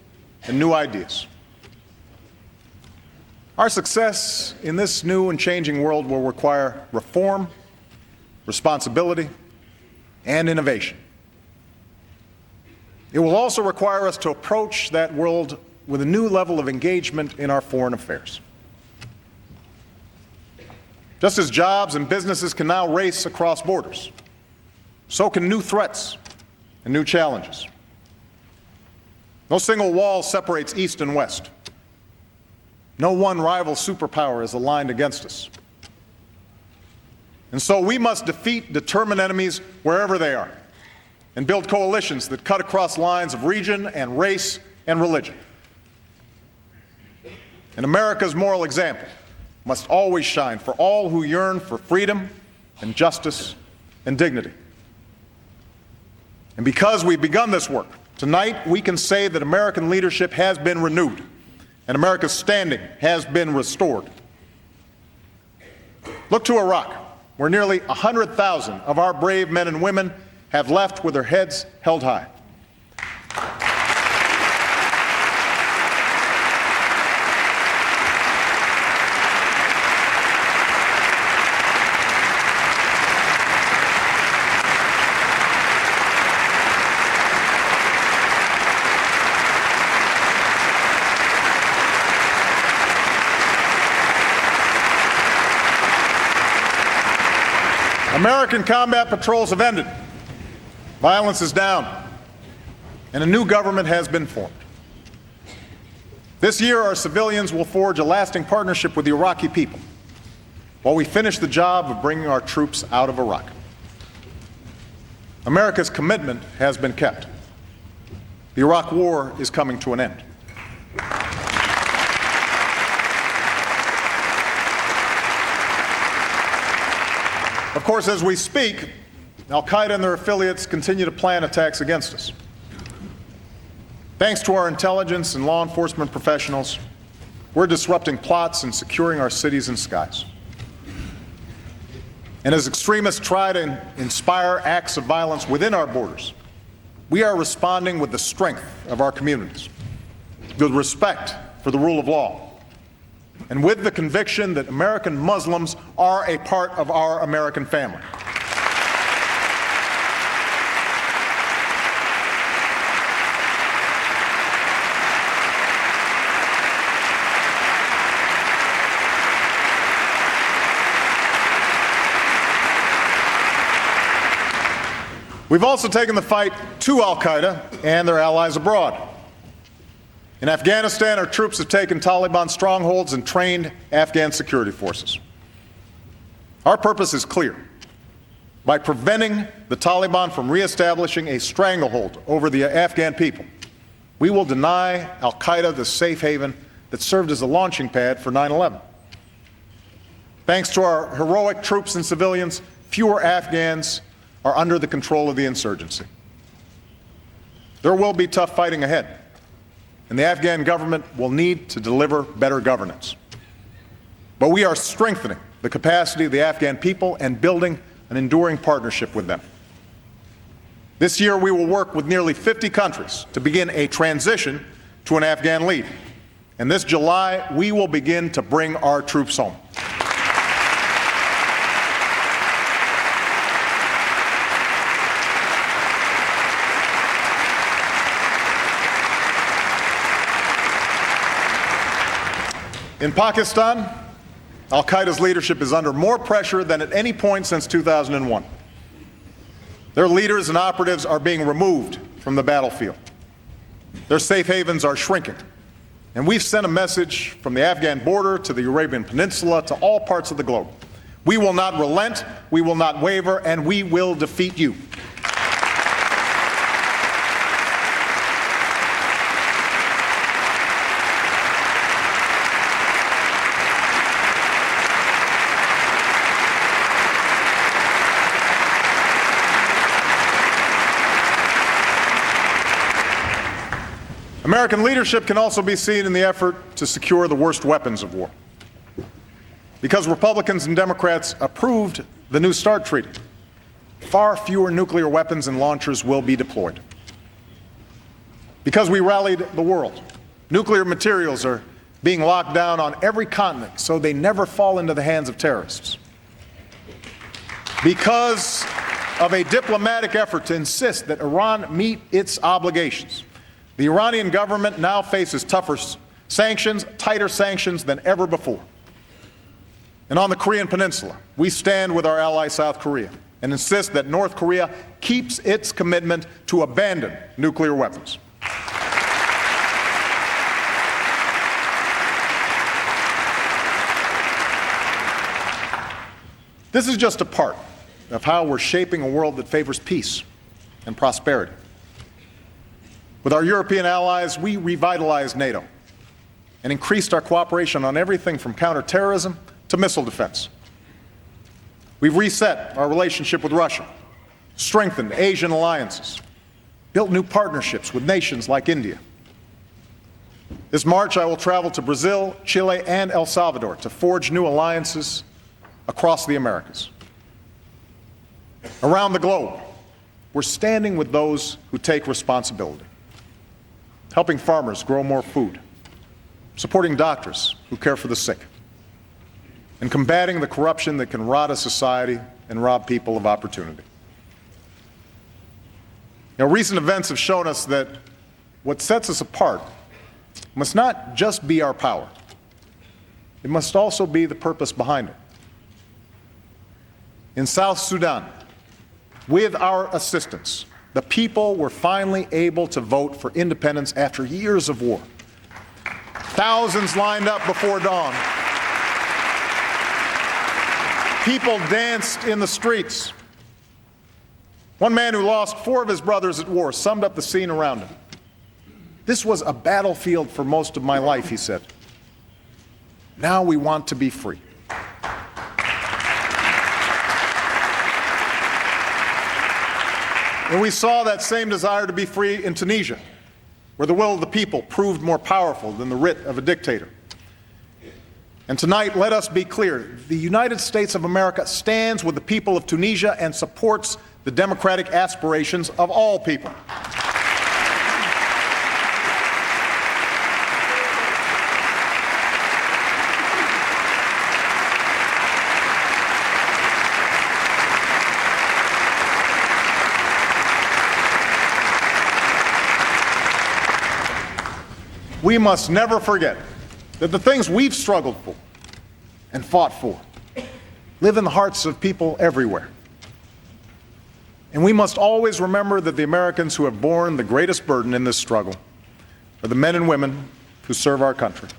and new ideas. Our success in this new and changing world will require reform, responsibility, and innovation. It will also require us to approach that world with a new level of engagement in our foreign affairs. Just as jobs and businesses can now race across borders, so can new threats and new challenges. No single wall separates East and West. No one rival superpower is aligned against us. And so we must defeat determined enemies wherever they are and build coalitions that cut across lines of region and race and religion. And America's moral example must always shine for all who yearn for freedom and justice and dignity. And because we've begun this work, tonight we can say that American leadership has been renewed and America's standing has been restored. Look to Iraq, where nearly 100,000 of our brave men and women have left with their heads held high. American combat patrols have ended. Violence is down, and a new government has been formed. This year, our civilians will forge a lasting partnership with the Iraqi people while we finish the job of bringing our troops out of Iraq. America's commitment has been kept. The Iraq War is coming to an end. Of course, as we speak, Al-Qaeda and their affiliates continue to plan attacks against us. Thanks to our intelligence and law enforcement professionals, we're disrupting plots and securing our cities and skies. And as extremists try to inspire acts of violence within our borders, we are responding with the strength of our communities, with respect for the rule of law, and with the conviction that American Muslims are a part of our American family. We've also taken the fight to Al-Qaeda and their allies abroad. In Afghanistan, our troops have taken Taliban strongholds and trained Afghan security forces. Our purpose is clear: by preventing the Taliban from reestablishing a stranglehold over the Afghan people, we will deny al-Qaeda the safe haven that served as a launching pad for 9/11. Thanks to our heroic troops and civilians, fewer Afghans are under the control of the insurgency. There will be tough fighting ahead, and the Afghan government will need to deliver better governance. But we are strengthening the capacity of the Afghan people and building an enduring partnership with them. This year, we will work with nearly 50 countries to begin a transition to an Afghan lead. And this July, we will begin to bring our troops home. In Pakistan, al-Qaeda's leadership is under more pressure than at any point since 2001. Their leaders and operatives are being removed from the battlefield. Their safe havens are shrinking. And we've sent a message from the Afghan border to the Arabian Peninsula to all parts of the globe. We will not relent, we will not waver, and we will defeat you. American leadership can also be seen in the effort to secure the worst weapons of war. Because Republicans and Democrats approved the New START treaty, far fewer nuclear weapons and launchers will be deployed. Because we rallied the world, nuclear materials are being locked down on every continent so they never fall into the hands of terrorists. Because of a diplomatic effort to insist that Iran meet its obligations, the Iranian government now faces tougher sanctions, tighter sanctions than ever before. And on the Korean Peninsula, we stand with our ally South Korea and insist that North Korea keeps its commitment to abandon nuclear weapons. This is just a part of how we're shaping a world that favors peace and prosperity. With our European allies, we revitalized NATO and increased our cooperation on everything from counterterrorism to missile defense. We've reset our relationship with Russia, strengthened Asian alliances, built new partnerships with nations like India. This March, I will travel to Brazil, Chile, and El Salvador to forge new alliances across the Americas. Around the globe, we're standing with those who take responsibility, helping farmers grow more food, supporting doctors who care for the sick, and combating the corruption that can rot a society and rob people of opportunity. Now, recent events have shown us that what sets us apart must not just be our power. It must also be the purpose behind it. In South Sudan, with our assistance, the people were finally able to vote for independence after years of war. Thousands lined up before dawn. People danced in the streets. One man who lost 4 of his brothers at war summed up the scene around him. "This was a battlefield for most of my life," he said. "Now we want to be free." And we saw that same desire to be free in Tunisia, where the will of the people proved more powerful than the writ of a dictator. And tonight, let us be clear, the United States of America stands with the people of Tunisia and supports the democratic aspirations of all people. We must never forget that the things we've struggled for and fought for live in the hearts of people everywhere. And we must always remember that the Americans who have borne the greatest burden in this struggle are the men and women who serve our country.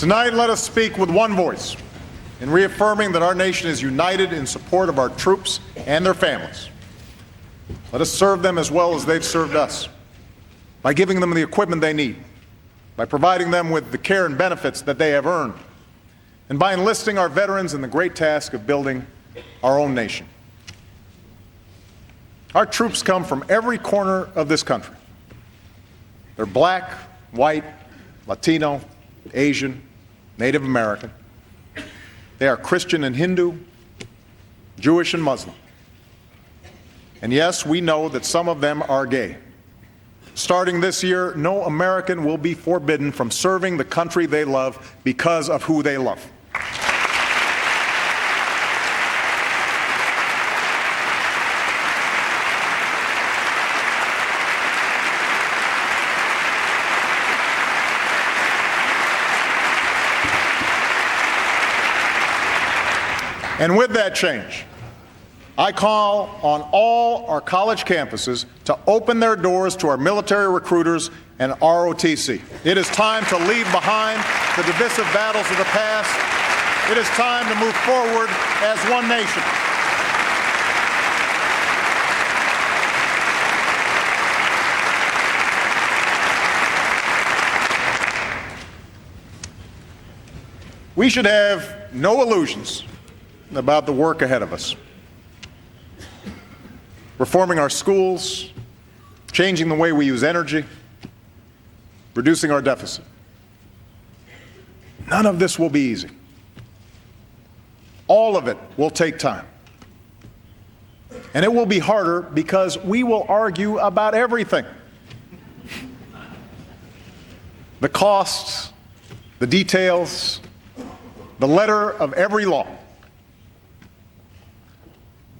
Tonight, let us speak with one voice in reaffirming that our nation is united in support of our troops and their families. Let us serve them as well as they've served us, by giving them the equipment they need, by providing them with the care and benefits that they have earned, and by enlisting our veterans in the great task of building our own nation. Our troops come from every corner of this country. They're black, white, Latino, Asian, Native American. They are Christian and Hindu, Jewish and Muslim. And yes, we know that some of them are gay. Starting this year, no American will be forbidden from serving the country they love because of who they love. And with that change, I call on all our college campuses to open their doors to our military recruiters and ROTC. It is time to leave behind the divisive battles of the past. It is time to move forward as one nation. We should have no illusions about the work ahead of us. Reforming our schools, changing the way we use energy, reducing our deficit. None of this will be easy. All of it will take time. And it will be harder because we will argue about everything. The costs, the details, the letter of every law.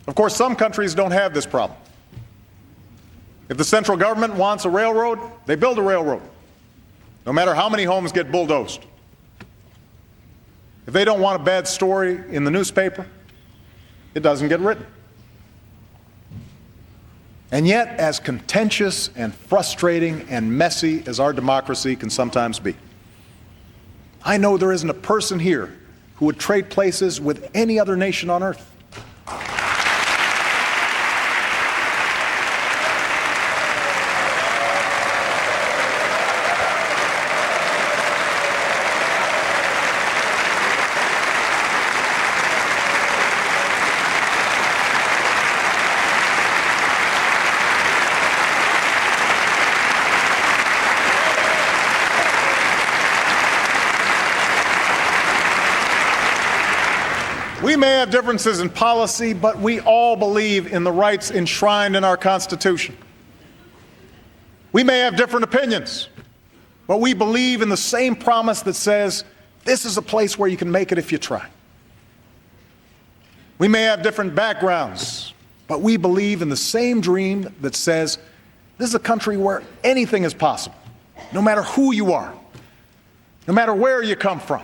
Of course, some countries don't have this problem. If the central government wants a railroad, they build a railroad, no matter how many homes get bulldozed. If they don't want a bad story in the newspaper, it doesn't get written. And yet, as contentious and frustrating and messy as our democracy can sometimes be, I know there isn't a person here who would trade places with any other nation on earth. We may have differences in policy, but we all believe in the rights enshrined in our Constitution. We may have different opinions, but we believe in the same promise that says, this is a place where you can make it if you try. We may have different backgrounds, but we believe in the same dream that says, this is a country where anything is possible, no matter who you are, no matter where you come from.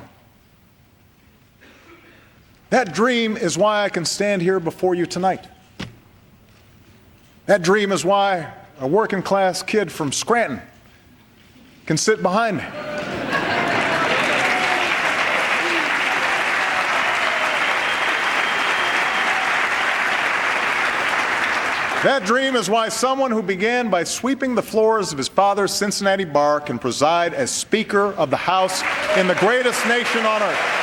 That dream is why I can stand here before you tonight. That dream is why a working class kid from Scranton can sit behind me. That dream is why someone who began by sweeping the floors of his father's Cincinnati bar can preside as Speaker of the House in the greatest nation on earth.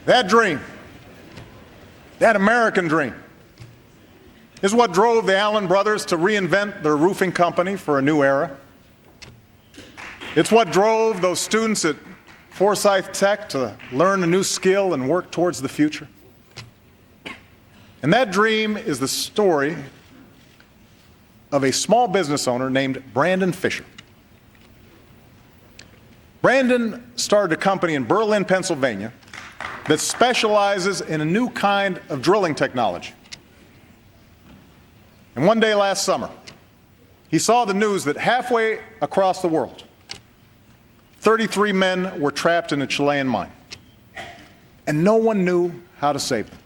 That dream, that American dream, is what drove the Allen brothers to reinvent their roofing company for a new era. It's what drove those students at Forsyth Tech to learn a new skill and work towards the future. And that dream is the story of a small business owner named Brandon Fisher. Brandon started a company in Berlin, Pennsylvania, that specializes in a new kind of drilling technology. And one day last summer, he saw the news that halfway across the world, 33 men were trapped in a Chilean mine, and no one knew how to save them.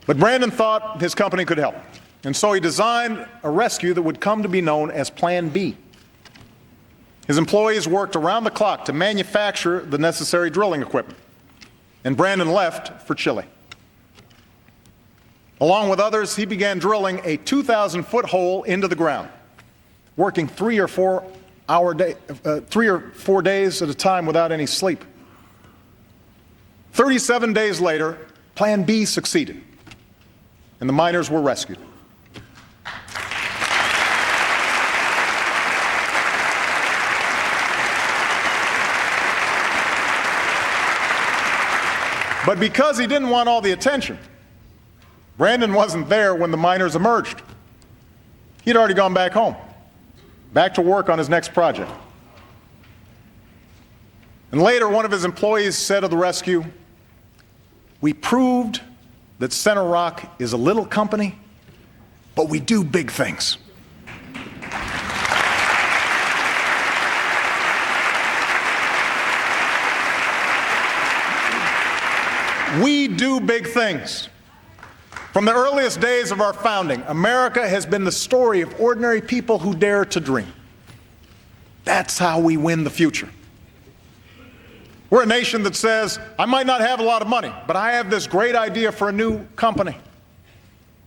But Brandon thought his company could help, and so he designed a rescue that would come to be known as Plan B. His employees worked around the clock to manufacture the necessary drilling equipment, and Brandon left for Chile. Along with others, he began drilling a 2,000-foot hole into the ground, working 3 or 4 days at a time without any sleep. 37 days later, Plan B succeeded, and the miners were rescued. But because he didn't want all the attention, Brandon wasn't there when the miners emerged. He'd already gone back home, back to work on his next project. And later, one of his employees said of the rescue, "We proved that Center Rock is a little company, but we do big things." We do big things. From the earliest days of our founding, America has been the story of ordinary people who dare to dream. That's how we win the future. We're a nation that says, I might not have a lot of money, but I have this great idea for a new company.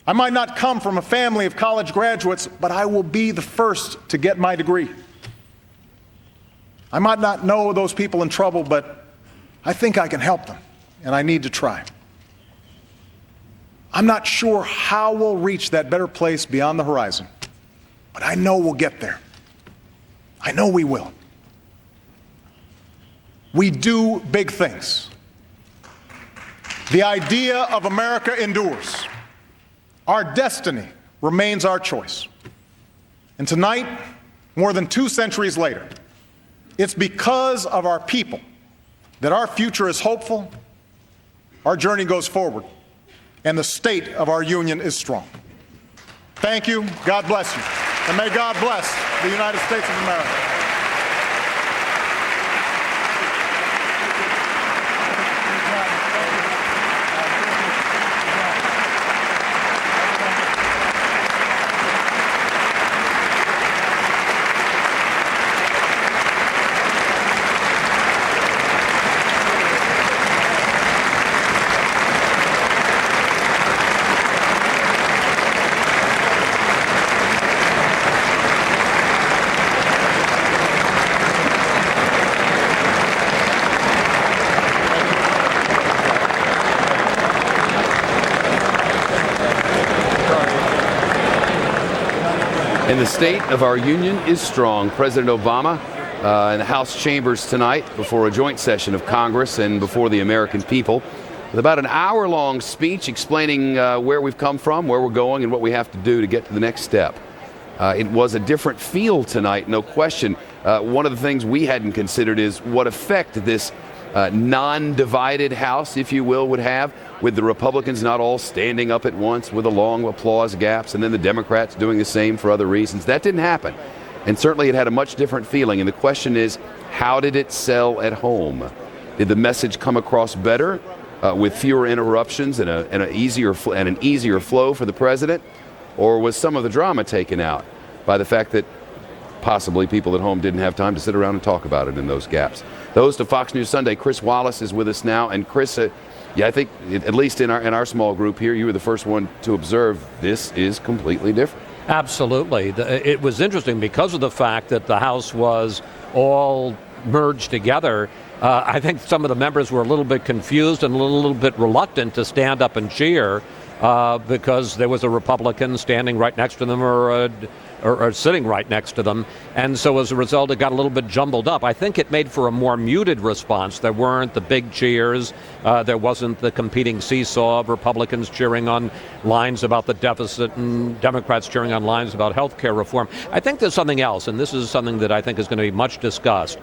I might not come from a family of college graduates, but I will be the first to get my degree. I might not know those people in trouble, but I think I can help them, and I need to try. I'm not sure how we'll reach that better place beyond the horizon, but I know we'll get there. I know we will. We do big things. The idea of America endures. Our destiny remains our choice. And tonight, more than 2 centuries later, it's because of our people that our future is hopeful, our journey goes forward, and the state of our union is strong. Thank you. God bless you. And may God bless the United States of America. And the state of our union is strong. President Obama in the House chambers tonight before a joint session of Congress and before the American people with about an hour-long speech explaining where we've come from, where we're going, and what we have to do to get to the next step. It was a different feel tonight, no question. One of the things we hadn't considered is what effect this non-divided House, if you will, would have, with the Republicans not all standing up at once with the long applause gaps, and then the Democrats doing the same for other reasons. That didn't happen. And certainly it had a much different feeling. And the question is, how did it sell at home? Did the message come across better with fewer interruptions and an easier flow for the president? Or was some of the drama taken out by the fact that possibly people at home didn't have time to sit around and talk about it in those gaps? The host of Fox News Sunday, Chris Wallace, is with us now. And Chris, I think at least in our small group here, you were the first one to observe this is completely different. Absolutely. It was interesting because of the fact that the House was all merged together. I think some of the members were a little bit confused and a little bit reluctant to stand up and cheer because there was a Republican standing right next to them or sitting right next to them. And so as a result, it got a little bit jumbled up. I think it made for a more muted response. There weren't the big cheers. There wasn't the competing seesaw of Republicans cheering on lines about the deficit and Democrats cheering on lines about health care reform. I think there's something else, and this is something that I think is going to be much discussed.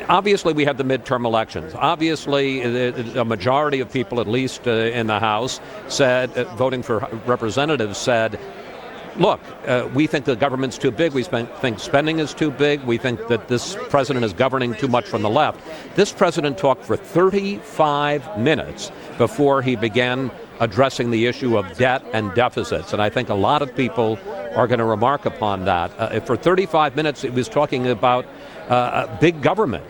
Obviously, we have the midterm elections. Obviously, a majority of people, at least in the House, said, voting for representatives, said, look, we think the government's too big. We think spending is too big. We think that this president is governing too much from the left. This president talked for 35 minutes before he began addressing the issue of debt and deficits. And I think a lot of people are going to remark upon that. For 35 minutes, he was talking about big government,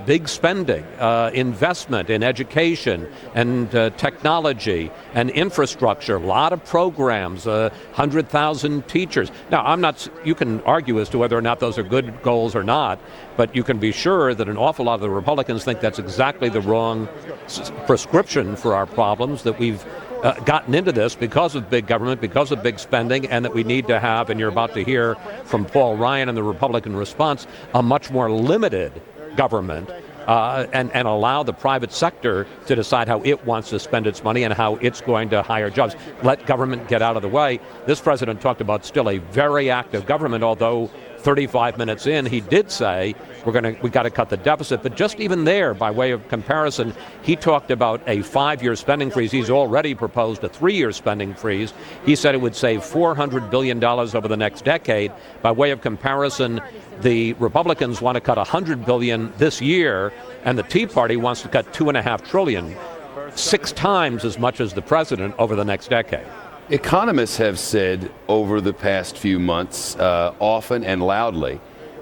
big spending, investment in education and technology and infrastructure, a lot of programs, 100,000 teachers. Now, you can argue as to whether or not those are good goals or not, but you can be sure that an awful lot of the Republicans think that's exactly the wrong prescription for our problems, that we've gotten into this because of big government, because of big spending, and that we need to have, and you're about to hear from Paul Ryan and the Republican response, a much more limited government and allow the private sector to decide how it wants to spend its money and how it's going to hire jobs. Let government get out of the way. This president talked about still a very active government, although 35 minutes in, he did say we got to cut the deficit. But just even there, by way of comparison, he talked about a 5-year spending freeze. He's already proposed a 3-year spending freeze. He said it would save $400 billion over the next decade. By way of comparison, the Republicans want to cut $100 billion this year, and the Tea Party wants to cut $2.5 trillion, 6 times as much as the president over the next decade. Economists have said over the past few months, often and loudly,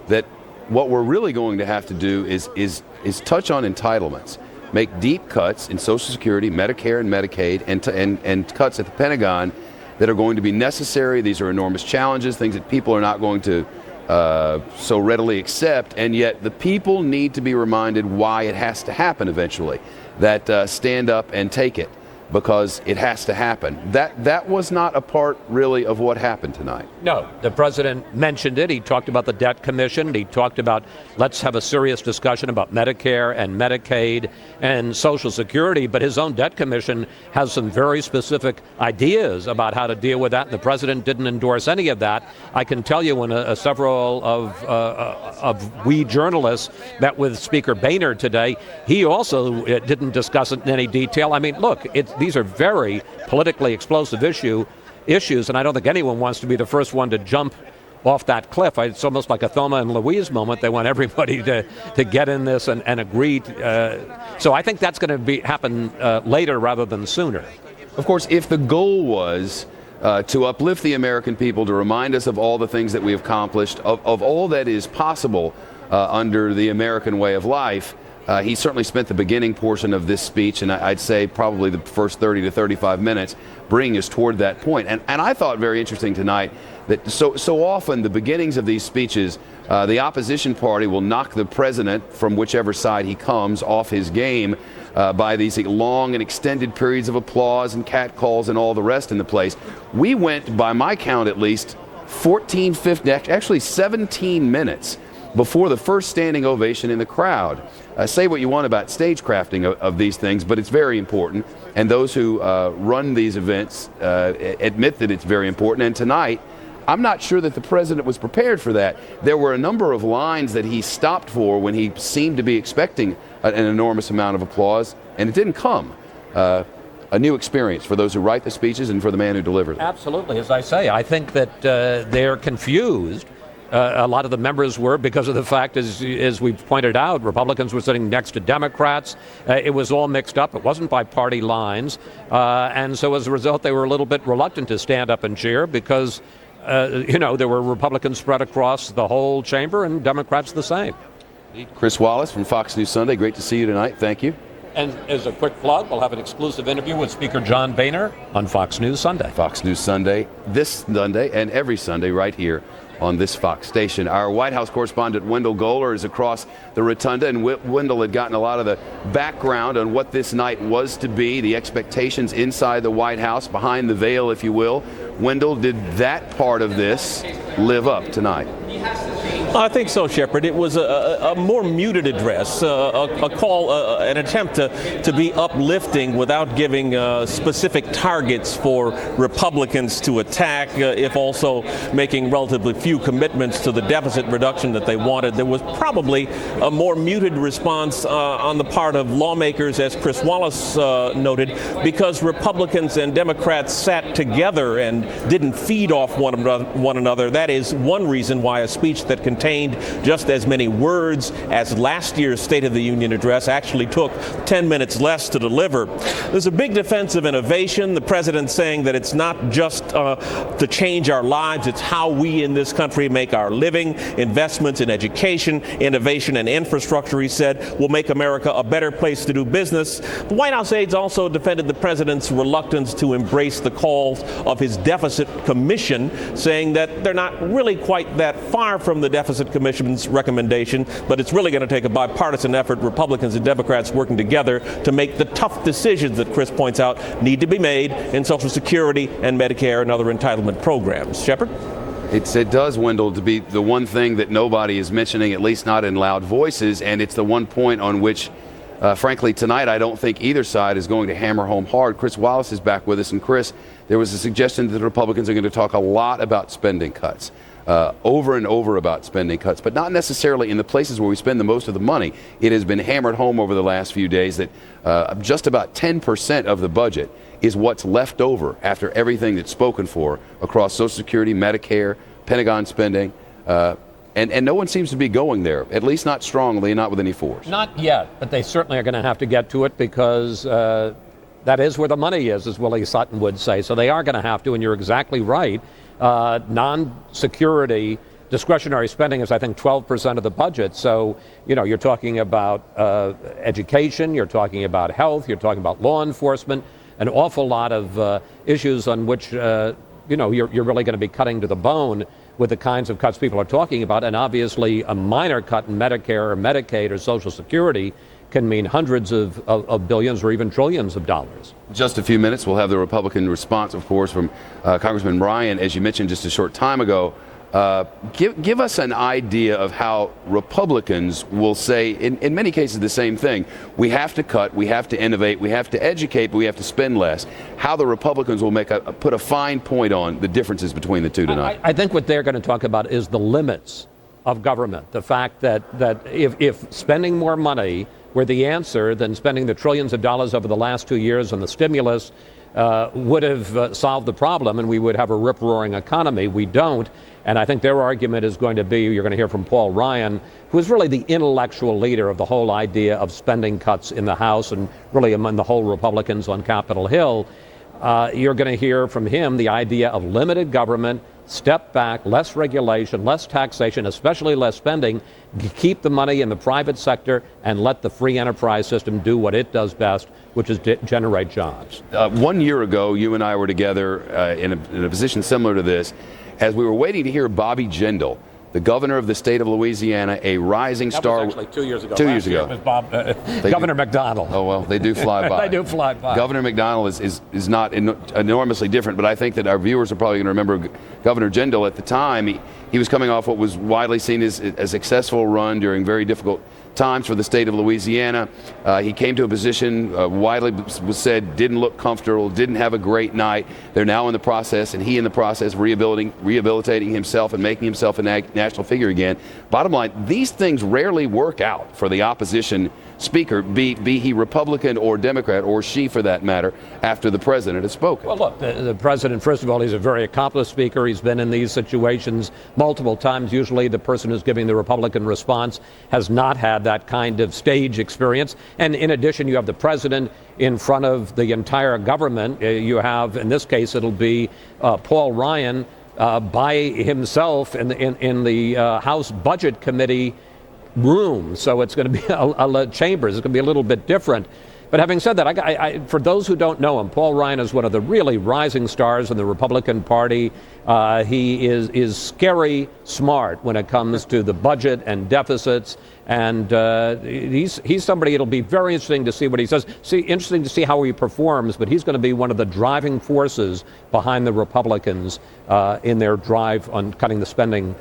that what we're really going to have to do is touch on entitlements, make deep cuts in Social Security, Medicare and Medicaid, and cuts at the Pentagon that are going to be necessary. These are enormous challenges, things that people are not going to so readily accept, and yet the people need to be reminded why it has to happen eventually, that stand up and take it, because it has to happen. That was not a part, really, of what happened tonight. No, the president mentioned it. He talked about the debt commission. He talked about let's have a serious discussion about Medicare and Medicaid and Social Security, but his own debt commission has some very specific ideas about how to deal with that, and the president didn't endorse any of that. I can tell you when several of we journalists met with Speaker Boehner today, he also didn't discuss it in any detail. I mean, look, these are very politically explosive issues, and I don't think anyone wants to be the first one to jump off that cliff. It's almost like a Thelma and Louise moment. They want everybody to get in this and agree. So I think that's going to happen later rather than sooner. Of course, if the goal was to uplift the American people, to remind us of all the things that we have accomplished, of all that is possible under the American way of life, he certainly spent the beginning portion of this speech, and I'd say probably the first 30 to 35 minutes, bringing us toward that point. And I thought very interesting tonight that so often the beginnings of these speeches, the opposition party will knock the president, from whichever side he comes, off his game by these long and extended periods of applause and catcalls and all the rest in the place. We went, by my count at least, 14, 15, actually 17 minutes before the first standing ovation in the crowd. Say what you want about stagecrafting of these things, but it's very important. And those who run these events admit that it's very important. And tonight, I'm not sure that the president was prepared for that. There were a number of lines that he stopped for when he seemed to be expecting an enormous amount of applause, and it didn't come. A new experience for those who write the speeches and for the man who delivered them. Absolutely. As I say, I think that they're confused. A lot of the members were, because of the fact, as we've pointed out, Republicans were sitting next to Democrats. It was all mixed up. It wasn't by party lines. And so as a result, they were a little bit reluctant to stand up and cheer because, there were Republicans spread across the whole chamber and Democrats the same. Chris Wallace from Fox News Sunday. Great to see you tonight. Thank you. And as a quick plug, we'll have an exclusive interview with Speaker John Boehner on Fox News Sunday. Fox News Sunday, this Sunday and every Sunday right here on this Fox station. Our White House correspondent Wendell Goler is across the rotunda, and Wendell had gotten a lot of the background on what this night was to be, the expectations inside the White House, behind the veil, if you will. Wendell, did that part of this live up tonight? I think so, Shepard. It was a more muted address, a call, an attempt to be uplifting without giving specific targets for Republicans to attack, if also making relatively few commitments to the deficit reduction that they wanted. There was probably a more muted response on the part of lawmakers, as Chris Wallace noted, because Republicans and Democrats sat together and didn't feed off one another. That is one reason why a speech that contained just as many words as last year's State of the Union address actually took 10 minutes less to deliver. There's a big defense of innovation. The president saying that it's not just to change our lives, it's how we in this country make our living. Investments in education, innovation, and infrastructure, he said, will make America a better place to do business. The White House aides also defended the president's reluctance to embrace the calls of his deficit commission, saying that they're not really quite that far from the deficit commission's recommendation, but it's really going to take a bipartisan effort, Republicans and Democrats working together to make the tough decisions that Chris points out need to be made in Social Security and Medicare and other entitlement programs. Shepard? It does, Wendell, to be the one thing that nobody is mentioning, at least not in loud voices, and it's the one point on which, frankly, tonight I don't think either side is going to hammer home hard. Chris Wallace is back with us, and Chris, there was a suggestion that the Republicans are going to talk a lot about spending cuts. Over and over about spending cuts, but not necessarily in the places where we spend the most of the money. It has been hammered home over the last few days that just about 10% of the budget is what's left over after everything that's spoken for across Social Security, Medicare, Pentagon spending, and no one seems to be going there, at least not strongly, not with any force. Not yet, but they certainly are going to have to get to it because that is where the money is, as Willie Sutton would say. So they are going to have to, and you're exactly right. Non-security discretionary spending is, I think, 12% of the budget. So, you're talking about education, you're talking about health, you're talking about law enforcement, an awful lot of issues on which, you're really going to be cutting to the bone with the kinds of cuts people are talking about. And obviously, a minor cut in Medicare or Medicaid or Social Security can mean hundreds of billions or even trillions of dollars. Just a few minutes, we'll have the Republican response, of course, from Congressman Ryan, as you mentioned just a short time ago. Give us an idea of how Republicans will say, in many cases, the same thing. We have to cut, we have to innovate, we have to educate, but we have to spend less. How the Republicans will put a fine point on the differences between the two tonight. I think what they're going to talk about is the limits of government. The fact that if spending more money were the answer, then spending the trillions of dollars over the last 2 years on the stimulus would have solved the problem and we would have a rip-roaring economy. We don't. And I think their argument is going to be, you're going to hear from Paul Ryan, who is really the intellectual leader of the whole idea of spending cuts in the House and really among the whole Republicans on Capitol Hill. You're going to hear from him the idea of limited government, step back, less regulation, less taxation, especially less spending, keep the money in the private sector and let the free enterprise system do what it does best, which is generate jobs. 1 year ago, you and I were together in a position similar to this as we were waiting to hear Bobby Jindal, the governor of the state of Louisiana, a rising star. That was actually 2 years ago. 2 years ago. It was Governor McDonnell. Oh, well, they do fly by. They do fly by. Governor McDonnell is not enormously different, but I think that our viewers are probably going to remember Governor Jindal at the time. He was coming off what was widely seen as a successful run during very difficult times for the state of Louisiana. He came to a position widely was said didn't look comfortable, didn't have a great night. They're now in the process, and he in the process rehabilitating himself and making himself a national figure again. Bottom line, these things rarely work out for the opposition speaker, be he Republican or Democrat, or she for that matter, after the president has spoken. Well, look, the president, first of all, he's a very accomplished speaker. He's been in these situations multiple times. Usually the person who's giving the Republican response has not had that kind of stage experience. And in addition, you have the president in front of the entire government. You have, in this case, it'll be Paul Ryan by himself in the House Budget Committee room. So it's going to be a chambers. It's going to be a little bit different. But having said that, for those who don't know him, Paul Ryan is one of the really rising stars in the Republican Party. He is scary smart when it comes to the budget and deficits. And he's somebody it'll be very interesting to see what he says. Interesting to see how he performs. But he's going to be one of the driving forces behind the Republicans in their drive on cutting the spending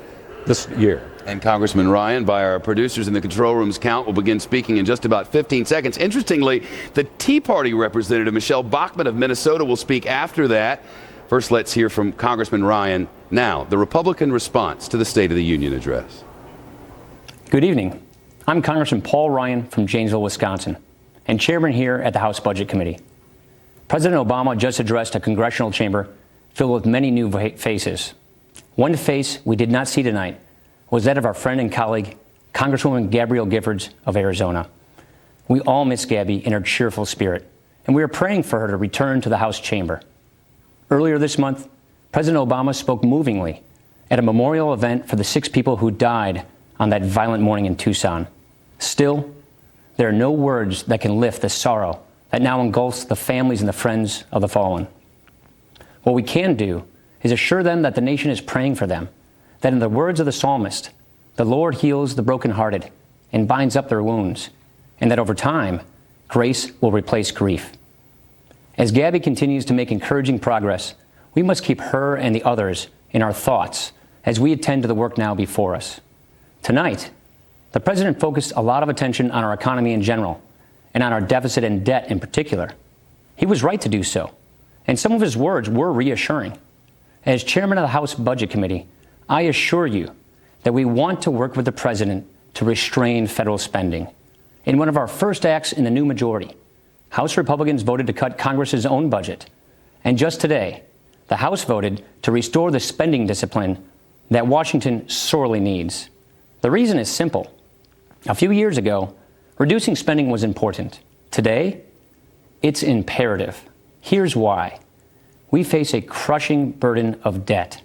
this year. And Congressman Ryan, by our producers in the control room's count, will begin speaking in just about 15 seconds. Interestingly, the Tea Party representative, Michelle Bachmann of Minnesota, will speak after that. First, let's hear from Congressman Ryan now, the Republican response to the State of the Union address. Good evening. I'm Congressman Paul Ryan from Janesville, Wisconsin, and chairman here at the House Budget Committee. President Obama just addressed a congressional chamber filled with many new faces. One face we did not see tonight was that of our friend and colleague, Congresswoman Gabrielle Giffords of Arizona. We all miss Gabby in her cheerful spirit, and we are praying for her to return to the House chamber. Earlier this month, President Obama spoke movingly at a memorial event for the 6 people who died on that violent morning in Tucson. Still, there are no words that can lift the sorrow that now engulfs the families and the friends of the fallen. What we can do is assure them that the nation is praying for them, that in the words of the psalmist, the Lord heals the brokenhearted and binds up their wounds, and that over time, grace will replace grief. As Gabby continues to make encouraging progress, we must keep her and the others in our thoughts as we attend to the work now before us. Tonight, the president focused a lot of attention on our economy in general and on our deficit and debt in particular. He was right to do so, and some of his words were reassuring. As chairman of the House Budget Committee, I assure you that we want to work with the president to restrain federal spending. In one of our first acts in the new majority, House Republicans voted to cut Congress's own budget. And just today, the House voted to restore the spending discipline that Washington sorely needs. The reason is simple. A few years ago, reducing spending was important. Today, it's imperative. Here's why. We face a crushing burden of debt.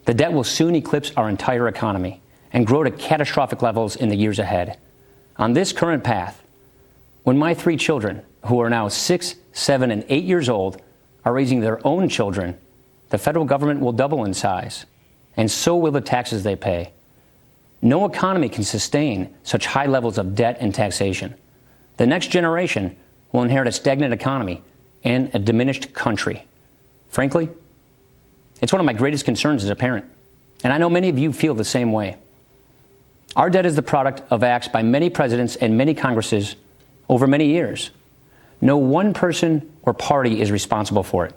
The debt will soon eclipse our entire economy and grow to catastrophic levels in the years ahead. On this current path, when my 3 children, who are now 6, 7, and 8 years old, are raising their own children, the federal government will double in size, and so will the taxes they pay. No economy can sustain such high levels of debt and taxation. The next generation will inherit a stagnant economy and a diminished country. Frankly, it's one of my greatest concerns as a parent, and I know many of you feel the same way. Our debt is the product of acts by many presidents and many Congresses over many years. No one person or party is responsible for it.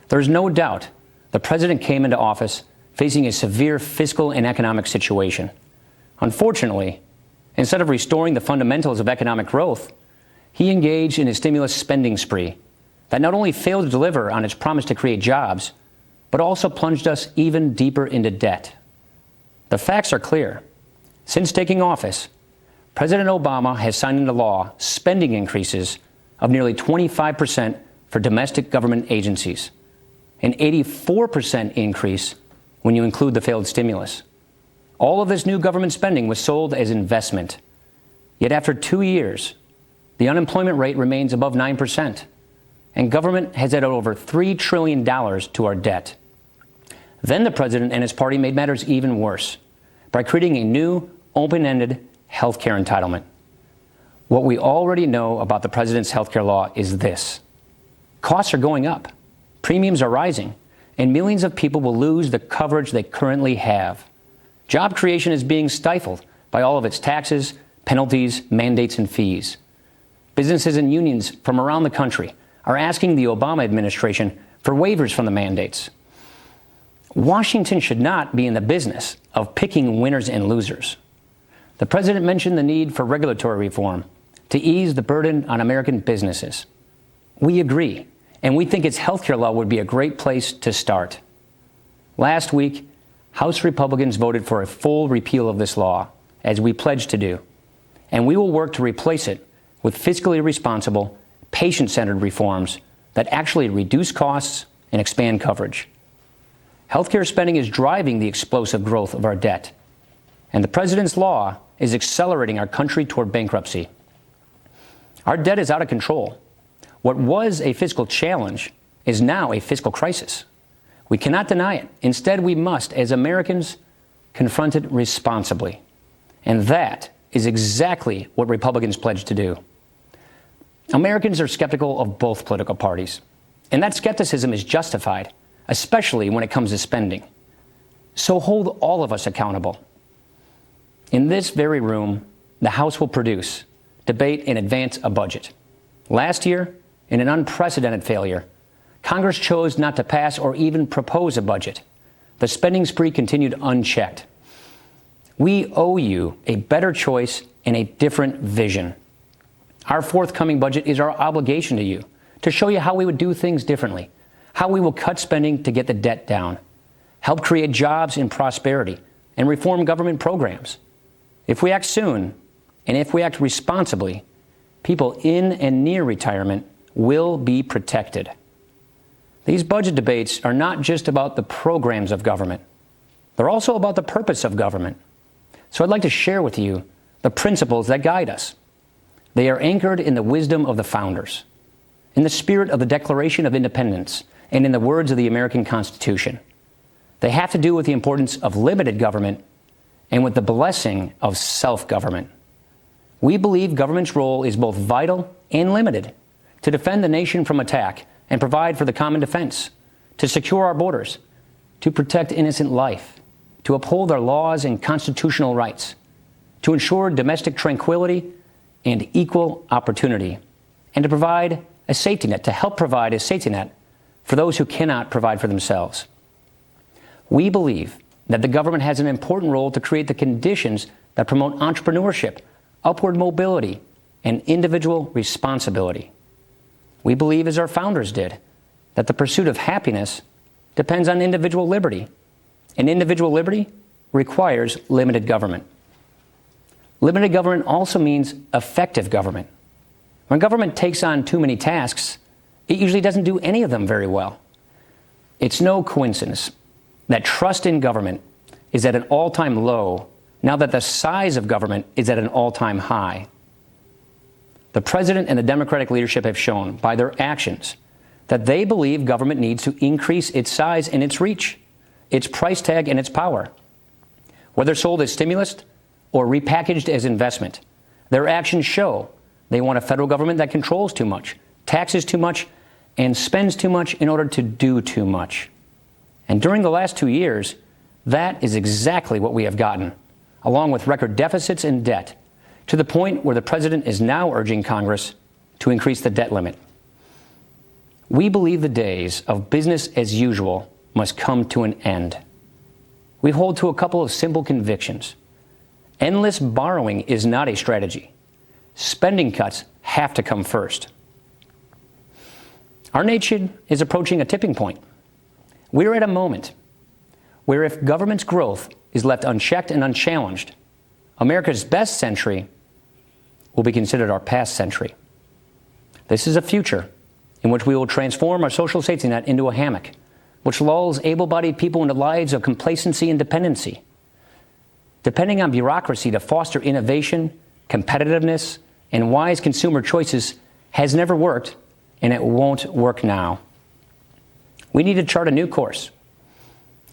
There's no doubt the president came into office facing a severe fiscal and economic situation. Unfortunately, instead of restoring the fundamentals of economic growth, he engaged in a stimulus spending spree that not only failed to deliver on its promise to create jobs, but also plunged us even deeper into debt. The facts are clear. Since taking office, President Obama has signed into law spending increases of nearly 25% for domestic government agencies, an 84% increase when you include the failed stimulus. All of this new government spending was sold as investment. Yet after 2 years, the unemployment rate remains above 9%, and government has added over $3 trillion to our debt. Then the president and his party made matters even worse by creating a new, open-ended health care entitlement. What we already know about the president's health care law is this. Costs are going up, premiums are rising, and millions of people will lose the coverage they currently have. Job creation is being stifled by all of its taxes, penalties, mandates, and fees. Businesses and unions from around the country are asking the Obama administration for waivers from the mandates. Washington should not be in the business of picking winners and losers. The president mentioned the need for regulatory reform to ease the burden on American businesses. We agree, and we think its health care law would be a great place to start. Last week, House Republicans voted for a full repeal of this law, as we pledged to do, and we will work to replace it with fiscally responsible, patient-centered reforms that actually reduce costs and expand coverage. Healthcare spending is driving the explosive growth of our debt, and the president's law is accelerating our country toward bankruptcy. Our debt is out of control. What was a fiscal challenge is now a fiscal crisis. We cannot deny it. Instead, we must, as Americans, confront it responsibly. And that is exactly what Republicans pledged to do. Americans are skeptical of both political parties, and that skepticism is justified, especially when it comes to spending. So hold all of us accountable. In this very room, the House will produce, debate, and advance a budget. Last year, in an unprecedented failure, Congress chose not to pass or even propose a budget. The spending spree continued unchecked. We owe you a better choice and a different vision. Our forthcoming budget is our obligation to you, to show you how we would do things differently, how we will cut spending to get the debt down, help create jobs and prosperity, and reform government programs. If we act soon, and if we act responsibly, people in and near retirement will be protected. These budget debates are not just about the programs of government. They're also about the purpose of government. So I'd like to share with you the principles that guide us. They are anchored in the wisdom of the founders, in the spirit of the Declaration of Independence, and in the words of the American Constitution. They have to do with the importance of limited government and with the blessing of self-government. We believe government's role is both vital and limited to defend the nation from attack and provide for the common defense, to secure our borders, to protect innocent life, to uphold our laws and constitutional rights, to ensure domestic tranquility and equal opportunity, and to provide a safety net, to help provide a safety net for those who cannot provide for themselves. We believe that the government has an important role to create the conditions that promote entrepreneurship, upward mobility, and individual responsibility. We believe, as our founders did, that the pursuit of happiness depends on individual liberty, and individual liberty requires limited government. Limited government also means effective government. When government takes on too many tasks, it usually doesn't do any of them very well. It's no coincidence that trust in government is at an all-time low now that the size of government is at an all-time high. The president and the Democratic leadership have shown by their actions that they believe government needs to increase its size and its reach, its price tag and its power. Whether sold as stimulus or repackaged as investment, their actions show they want a federal government that controls too much, taxes too much, and spends too much in order to do too much. And during the last 2 years, that is exactly what we have gotten, along with record deficits and debt, to the point where the president is now urging Congress to increase the debt limit. We believe the days of business as usual must come to an end. We hold to a couple of simple convictions. Endless borrowing is not a strategy. Spending cuts have to come first. Our nation is approaching a tipping point. We are at a moment where if government's growth is left unchecked and unchallenged, America's best century will be considered our past century. This is a future in which we will transform our social safety net into a hammock, which lulls able-bodied people into lives of complacency and dependency. Depending on bureaucracy to foster innovation, competitiveness, and wise consumer choices has never worked, and it won't work now. We need to chart a new course.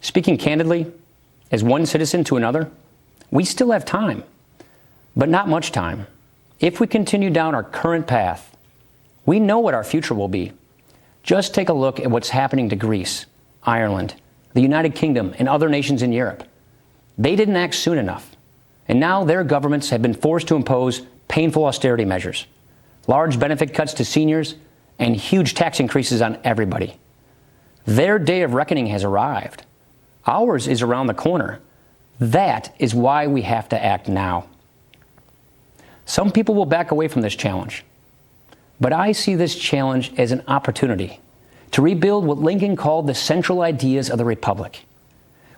Speaking candidly, as one citizen to another, we still have time, but not much time. If we continue down our current path, we know what our future will be. Just take a look at what's happening to Greece, Ireland, the United Kingdom, and other nations in Europe. They didn't act soon enough, and now their governments have been forced to impose painful austerity measures, large benefit cuts to seniors, and huge tax increases on everybody. Their day of reckoning has arrived. Ours is around the corner. That is why we have to act now. Some people will back away from this challenge, but I see this challenge as an opportunity to rebuild what Lincoln called the central ideas of the Republic.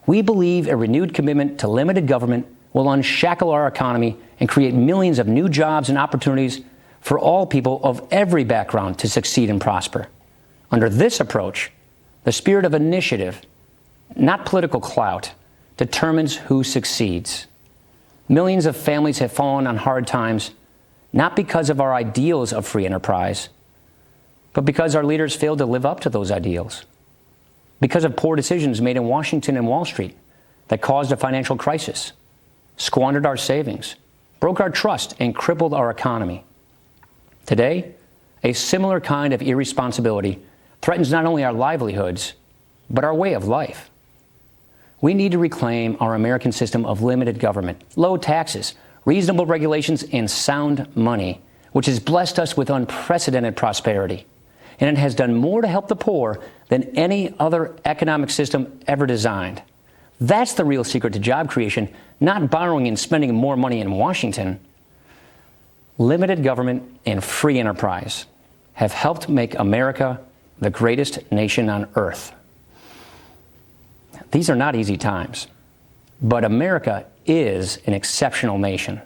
We believe a renewed commitment to limited government will unshackle our economy and create millions of new jobs and opportunities for all people of every background to succeed and prosper. Under this approach, the spirit of initiative, not political clout, determines who succeeds. Millions of families have fallen on hard times, not because of our ideals of free enterprise, but because our leaders failed to live up to those ideals. Because of poor decisions made in Washington and Wall Street that caused a financial crisis, squandered our savings, broke our trust, and crippled our economy. Today, a similar kind of irresponsibility threatens not only our livelihoods, but our way of life. We need to reclaim our American system of limited government, low taxes, reasonable regulations, and sound money, which has blessed us with unprecedented prosperity. And it has done more to help the poor than any other economic system ever designed. That's the real secret to job creation, not borrowing and spending more money in Washington. Limited government and free enterprise have helped make America the greatest nation on earth. These are not easy times, but America is an exceptional nation.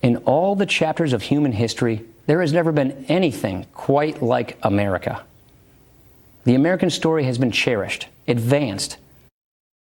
In all the chapters of human history, there has never been anything quite like America. The American story has been cherished, advanced,